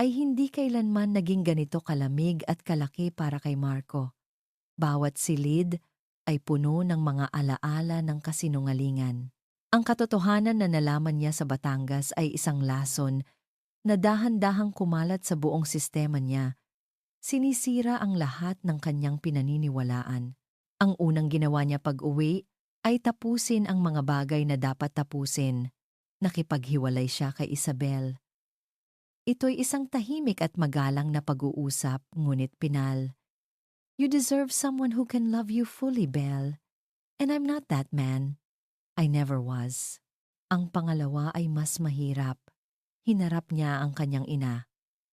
ay hindi kailanman naging ganito kalamig at kalaki para kay Marco. Bawat silid ay puno ng mga alaala ng kasinungalingan. Ang katotohanan na nalaman niya sa Batangas ay isang lason na dahan-dahang kumalat sa buong sistema niya. Sinisira ang lahat ng kanyang pinaniniwalaan. Ang unang ginawa niya pag-uwi ay tapusin ang mga bagay na dapat tapusin. Nakipaghiwalay siya kay Isabel. Ito'y isang tahimik at magalang na pag-uusap, ngunit pinal. "You deserve someone who can love you fully, Belle. And I'm not that man. I never was." Ang pangalawa ay mas mahirap. Hinarap niya ang kanyang ina.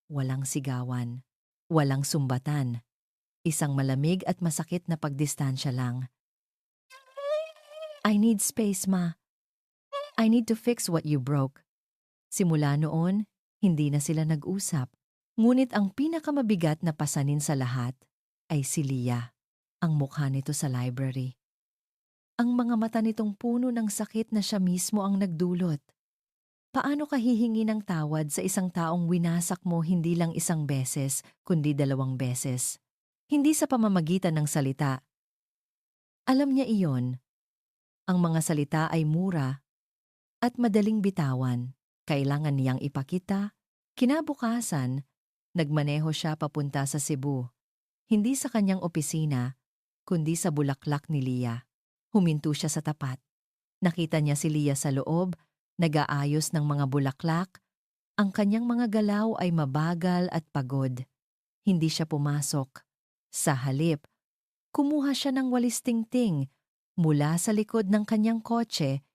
Walang sigawan. Walang sumbatan. Isang malamig at masakit na pagdistansya lang. "I need space, Ma. I need to fix what you broke." Simula noon, hindi na sila nag-usap. Ngunit ang pinakamabigat na pasanin sa lahat ay si Lia. Ang mukha nito sa library. Ang mga mata nitong puno ng sakit na siya mismo ang nagdulot. Paano ka hihingi ng tawad sa isang taong winasak mo hindi lang isang beses, kundi 2 beses? Hindi sa pamamagitan ng salita. Alam niya iyon, ang mga salita ay mura at madaling bitawan. Kailangan niyang ipakita. Kinabukasan, nagmaneho siya papunta sa Cebu. Hindi sa kanyang opisina, kundi sa bulaklak ni Lia. Huminto siya sa tapat. Nakita niya si Lia sa loob, nag-aayos ng mga bulaklak. Ang kanyang mga galaw ay mabagal at pagod. Hindi siya pumasok. Sa halip, kumuha siya ng walis tingting mula sa likod ng kanyang kotse,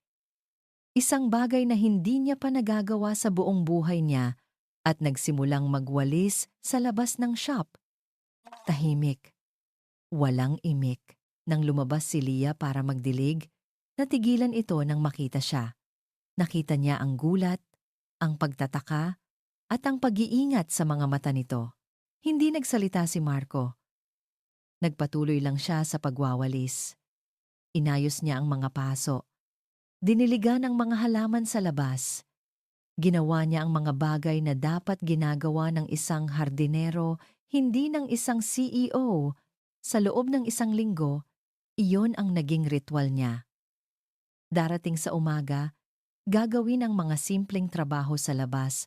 isang bagay na hindi niya pa nagagawa sa buong buhay niya, at nagsimulang magwalis sa labas ng shop. Tahimik, walang imik. Nang lumabas si Lia para magdilig, natigilan ito nang makita siya. Nakita niya ang gulat, ang pagtataka, at ang pag-iingat sa mga mata nito. Hindi nagsalita si Marco. Nagpatuloy lang siya sa pagwawalis. Inayos niya ang mga paso. Diniligan ang mga halaman sa labas. Ginawa niya ang mga bagay na dapat ginagawa ng isang hardinero, hindi ng isang CEO. Sa loob ng isang linggo, iyon ang naging ritual niya. Darating sa umaga, gagawin ang mga simpleng trabaho sa labas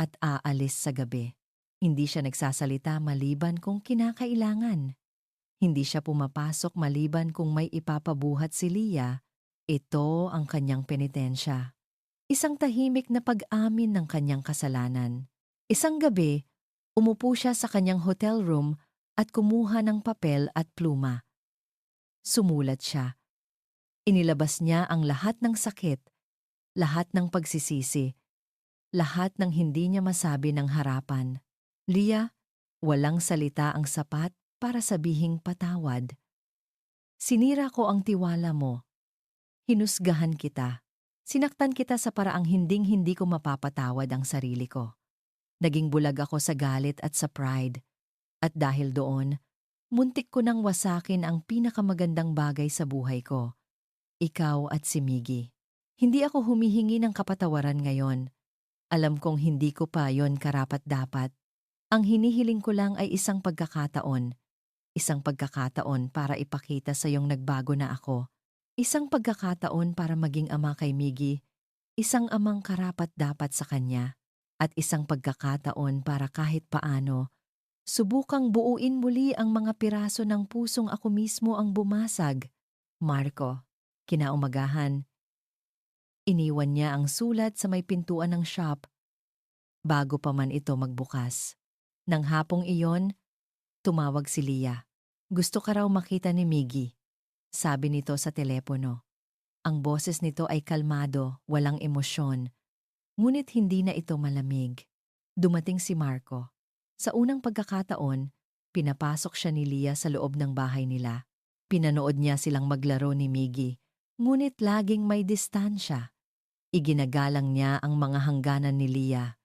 at aalis sa gabi. Hindi siya nagsasalita maliban kung kinakailangan. Hindi siya pumapasok maliban kung may ipapabuhat si Lia. Ito ang kanyang penitensya. Isang tahimik na pag-amin ng kanyang kasalanan. Isang gabi, umupo siya sa kanyang hotel room at kumuha ng papel at pluma. Sumulat siya. Inilabas niya ang lahat ng sakit, lahat ng pagsisisi, lahat ng hindi niya masabi ng harapan. Lia, walang salita ang sapat para sabihing patawad. Sinira ko ang tiwala mo. Hinusgahan kita. Sinaktan kita sa paraang hinding-hindi ko mapapatawad ang sarili ko. Naging bulag ako sa galit at sa pride. At dahil doon, muntik ko nang wasakin ang pinakamagandang bagay sa buhay ko. Ikaw at si Miggy. Hindi ako humihingi ng kapatawaran ngayon. Alam kong hindi ko pa yon karapat-dapat. Ang hinihiling ko lang ay isang pagkakataon. Isang pagkakataon para ipakita sa iyong nagbago na ako. Isang pagkakataon para maging ama kay Miggy. Isang amang karapat-dapat sa kanya. At isang pagkakataon para kahit paano, subukang buuin muli ang mga piraso ng pusong ako mismo ang bumasag. Marco. Kinaumagahan, iniwan niya ang sulat sa may pintuan ng shop bago pa man ito magbukas. Nang hapong iyon, tumawag si Lia. Gusto ka raw makita ni Miggy, sabi nito sa telepono. Ang boses nito ay kalmado, walang emosyon, ngunit hindi na ito malamig. Dumating si Marco. Sa unang pagkakataon, pinapasok siya ni Lia sa loob ng bahay nila. Pinanood niya silang maglaro ni Miggy, ngunit laging may distansya. Iginagalang niya ang mga hangganan ni Lia.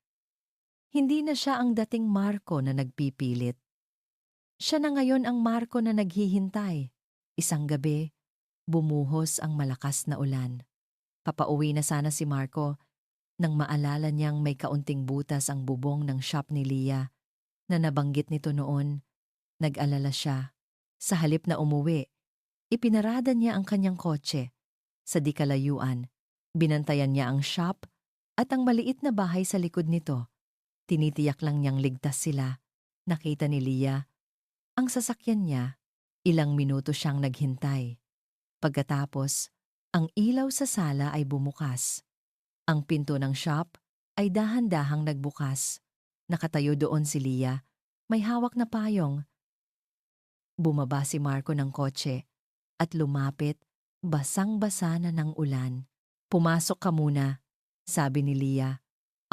Hindi na siya ang dating Marco na nagpipilit. Siya na ngayon ang Marco na naghihintay. Isang gabi, bumuhos ang malakas na ulan. Papauwi na sana si Marco nang maalala niyang may kaunting butas ang bubong ng shop ni Lia na nabanggit nito noon. Nag-alala siya. Sa halip na umuwi, ipinarada niya ang kanyang kotse. Sa di kalayuan, binantayan niya ang shop at ang maliit na bahay sa likod nito. Tinitiyak lang niyang ligtas sila. Nakita ni Lia ang sasakyan niya. Ilang minuto siyang naghintay. Pagkatapos, ang ilaw sa sala ay bumukas. Ang pinto ng shop ay dahan-dahang nagbukas. Nakatayo doon si Lia, may hawak na payong. Bumaba si Marco ng kotse at lumapit, basang-basa na ng ulan. Pumasok ka muna, sabi ni Lia.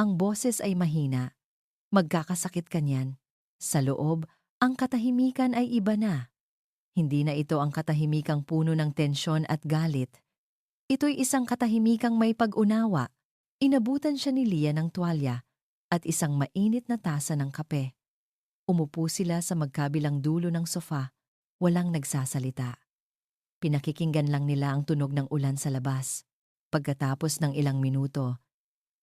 Ang boses ay mahina. Magkakasakit ka niyan. Sa loob, ang katahimikan ay iba na. Hindi na ito ang katahimikang puno ng tensyon at galit. Ito'y isang katahimikang may pag-unawa. Inabutan siya ni Lia ng tuwalya at isang mainit na tasa ng kape. Umupo sila sa magkabilang dulo ng sofa, walang nagsasalita. Pinakikinggan lang nila ang tunog ng ulan sa labas. Pagkatapos ng ilang minuto,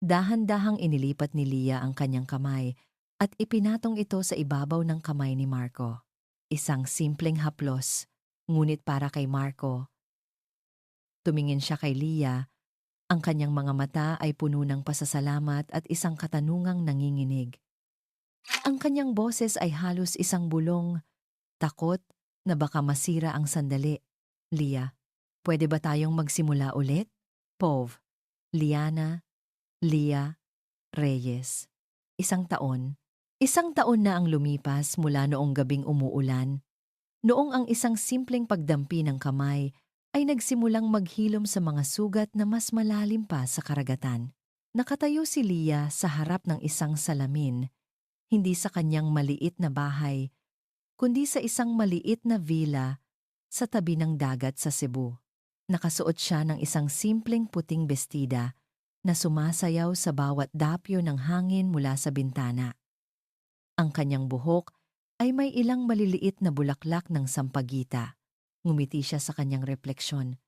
Dahan-dahang inilipat ni Lia ang kanyang kamay at ipinatong ito sa ibabaw ng kamay ni Marco. Isang simpleng haplos, ngunit para kay Marco. Tumingin siya kay Lia, ang kanyang mga mata ay puno ng pasasalamat at isang katanungang nanginginig. Ang kanyang boses ay halos isang bulong, takot na baka masira ang sandali. Lia, pwede ba tayong magsimula ulit? Pov, Liana, Lia, Reyes. Isang taon. Isang taon na ang lumipas mula noong gabing umuulan. Noong ang isang simpleng pagdampi ng kamay ay nagsimulang maghilom sa mga sugat na mas malalim pa sa karagatan. Nakatayo si Lia sa harap ng isang salamin, hindi sa kanyang maliit na bahay, kundi sa isang maliit na villa sa tabi ng dagat sa Cebu. Nakasuot siya ng isang simpleng puting bestida na sumasayaw sa bawat dapyo ng hangin mula sa bintana. Ang kanyang buhok ay may ilang maliliit na bulaklak ng sampagita. Ngumiti siya sa kanyang refleksyon.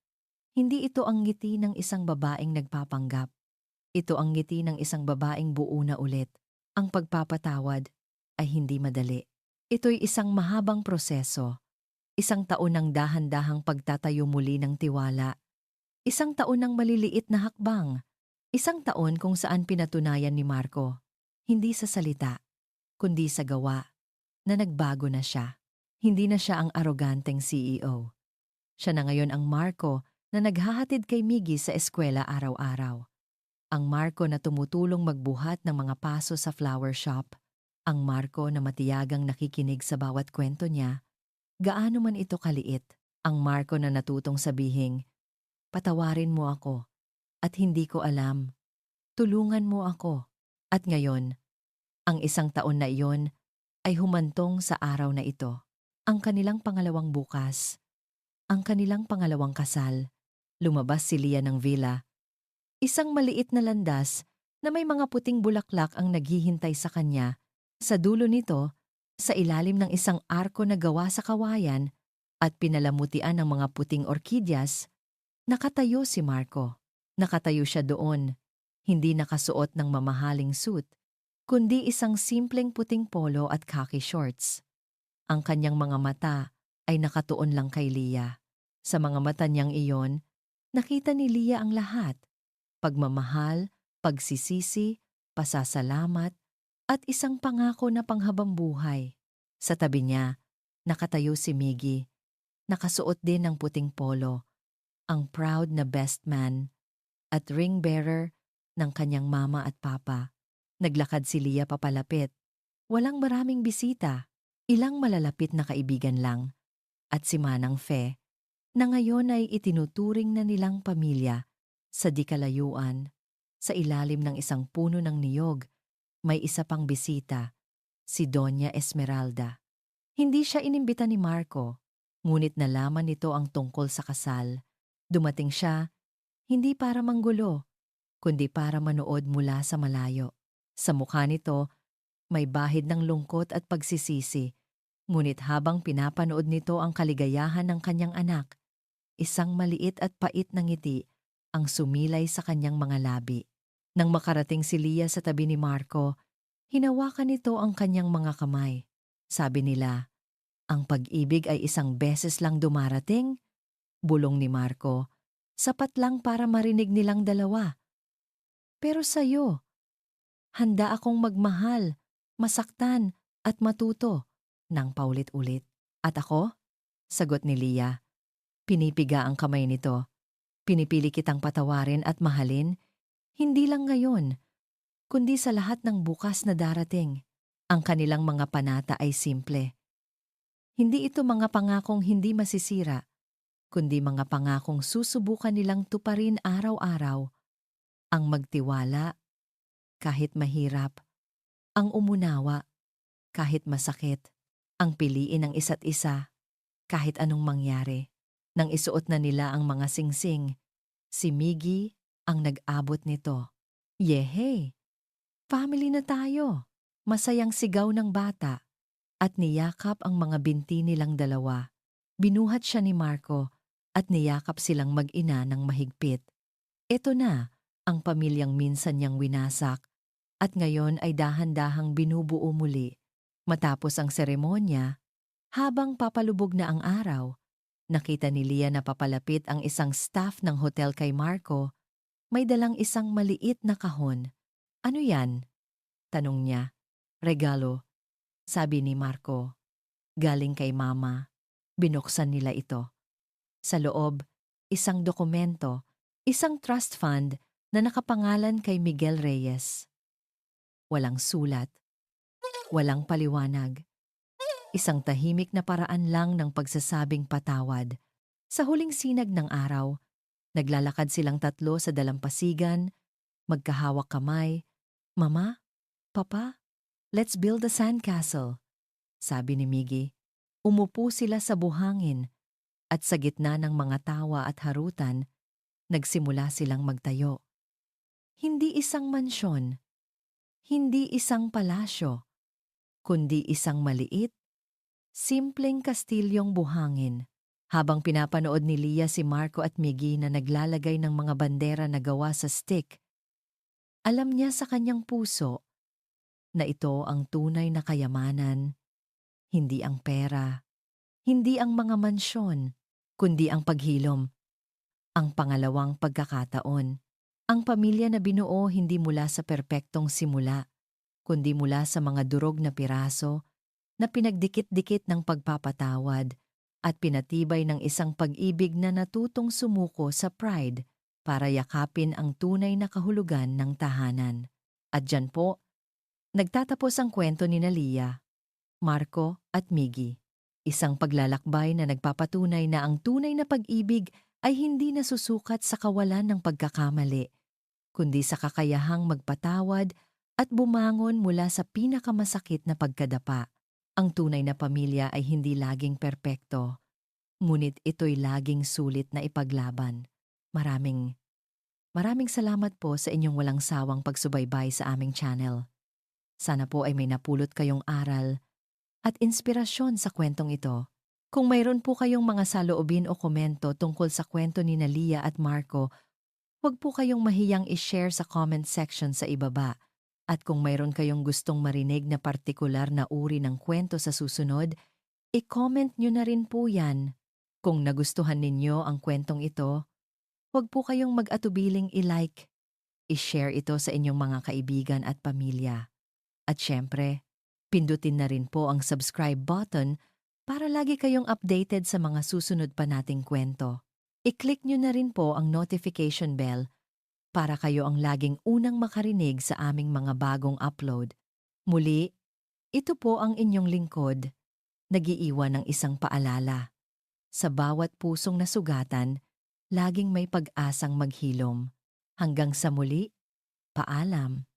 Hindi ito ang ngiti ng isang babaeng nagpapanggap. Ito ang ngiti ng isang babaeng buo na ulit. Ang pagpapatawad ay hindi madali. Ito'y isang mahabang proseso. Isang taon ng dahan-dahang pagtatayo muli ng tiwala. Isang taon ng maliliit na hakbang. Isang taon kung saan pinatunayan ni Marco, hindi sa salita, kundi sa gawa, na nagbago na siya. Hindi na siya ang aroganteng CEO. Siya na ngayon ang Marco na naghahatid kay Miggy sa eskwela araw-araw. Ang Marco na tumutulong magbuhat ng mga paso sa flower shop. Ang Marco na matiyagang nakikinig sa bawat kwento niya, gaano man ito kaliit. Ang Marco na natutong sabihing, patawarin mo ako, at hindi ko alam. Tulungan mo ako. At ngayon, ang isang taon na iyon ay humantong sa araw na ito. Ang kanilang pangalawang bukas, ang kanilang pangalawang kasal. Lumabas si Lia ng villa. Isang maliit na landas na may mga puting bulaklak ang naghihintay sa kanya. Sa dulo nito, sa ilalim ng isang arko na gawa sa kawayan at pinalamutian ng mga puting orkidyas, nakatayo si Marco. Nakatayo siya doon, hindi nakasuot ng mamahaling suit, kundi isang simpleng puting polo at khaki shorts. Ang kanyang mga mata ay nakatuon lang kay Lia. Sa mga mata niyang iyon, nakita ni Lia ang lahat. Pagmamahal, pagsisisi, pasasalamat, at isang pangako na panghabang buhay. Sa tabi niya, nakatayo si Miggy, nakasuot din ng puting polo, ang proud na best man at ring bearer ng kanyang mama at papa. Naglakad si Lia papalapit. Walang maraming bisita, ilang malalapit na kaibigan lang. At si Manang Fe, na ngayon ay itinuturing na nilang pamilya. Sa di kalayuan, sa ilalim ng isang puno ng niyog, may isa pang bisita, si Doña Esmeralda. Hindi siya inimbita ni Marco, ngunit nalaman nito ang tungkol sa kasal. Dumating siya, hindi para manggulo, kundi para manood mula sa malayo. Sa mukha nito, may bahid ng lungkot at pagsisisi, ngunit habang pinapanood nito ang kaligayahan ng kanyang anak, isang maliit at pait na ngiti ang sumilay sa kanyang mga labi. Nang makarating si Lia sa tabi ni Marco, hinawakan nito ang kanyang mga kamay. Sabi nila, ang pag-ibig ay isang beses lang dumarating. Bulong ni Marco, sapat lang para marinig nilang dalawa. Pero sa'yo, handa akong magmahal, masaktan at matuto, nang paulit-ulit. At ako? Sagot ni Lia. Pinipiga ang kamay nito. Pinipili kitang patawarin at mahalin, hindi lang ngayon, kundi sa lahat ng bukas na darating. Ang kanilang mga panata ay simple. Hindi ito mga pangakong hindi masisira, kundi mga pangakong susubukan nilang tuparin araw-araw. Ang magtiwala, kahit mahirap. Ang umunawa, kahit masakit. Ang piliin ng isa't isa, kahit anong mangyari. Nang isuot na nila ang mga singsing, si Miggy ang nag-abot nito. Yehey! Family na tayo! Masayang sigaw ng bata. At niyakap ang mga binti nilang dalawa. Binuhat siya ni Marco at niyakap silang mag-ina ng mahigpit. Ito na ang pamilyang minsan niyang winasak at ngayon ay dahan-dahang binubuo muli. Matapos ang seremonya, habang papalubog na ang araw, nakita ni Leah na papalapit ang isang staff ng hotel kay Marco. May dalang isang maliit na kahon. "Ano yan?" tanong niya. "Regalo," sabi ni Marco. "Galing kay Mama." Binuksan nila ito. Sa loob, isang dokumento, isang trust fund na nakapangalan kay Miguel Reyes. Walang sulat, walang paliwanag. Isang tahimik na paraan lang ng pagsasabing patawad. Sa huling sinag ng araw, naglalakad silang tatlo sa dalampasigan, magkahawak kamay. "Mama, Papa, let's build a sandcastle," sabi ni Miggy. Umupo sila sa buhangin at sa gitna ng mga tawa at harutan, nagsimula silang magtayo. Hindi isang mansyon, hindi isang palasyo, kundi isang maliit, simpleng kastilyong buhangin. Habang pinapanood ni Leah si Marco at Miggy na naglalagay ng mga bandera na gawa sa stick, alam niya sa kanyang puso na ito ang tunay na kayamanan, hindi ang pera, hindi ang mga mansyon, kundi ang paghilom, ang pangalawang pagkakataon. Ang pamilya na binuo hindi mula sa perpektong simula, kundi mula sa mga durog na piraso na pinagdikit-dikit ng pagpapatawad at pinatibay ng isang pag-ibig na natutong sumuko sa pride para yakapin ang tunay na kahulugan ng tahanan. At dyan po, nagtatapos ang kwento ni Leah, Marco at Miggy. Isang paglalakbay na nagpapatunay na ang tunay na pag-ibig ay hindi nasusukat sa kawalan ng pagkakamali, kundi sa kakayahang magpatawad at bumangon mula sa pinakamasakit na pagkadapa. Ang tunay na pamilya ay hindi laging perpekto, ngunit ito'y laging sulit na ipaglaban. Maraming salamat po sa inyong walang sawang pagsubaybay sa aming channel. Sana po ay may napulot kayong aral at inspirasyon sa kwentong ito. Kung mayroon po kayong mga saloobin o komento tungkol sa kwento ni Leah at Marco, huwag po kayong mahiyang i-share sa comment section sa ibaba. At kung mayroon kayong gustong marinig na partikular na uri ng kwento sa susunod, i-comment nyo na rin po yan. Kung nagustuhan ninyo ang kwentong ito, huwag po kayong mag-atubiling i-like, i-share ito sa inyong mga kaibigan at pamilya. At syempre, pindutin na rin po ang subscribe button para lagi kayong updated sa mga susunod pa nating kwento. I-click nyo na rin po ang notification bell para kayo ang laging unang makarinig sa aming mga bagong upload. Muli, ito po ang inyong lingkod, nag-iiwan ng isang paalala. Sa bawat pusong nasugatan, laging may pag-asang maghilom. Hanggang sa muli, paalam.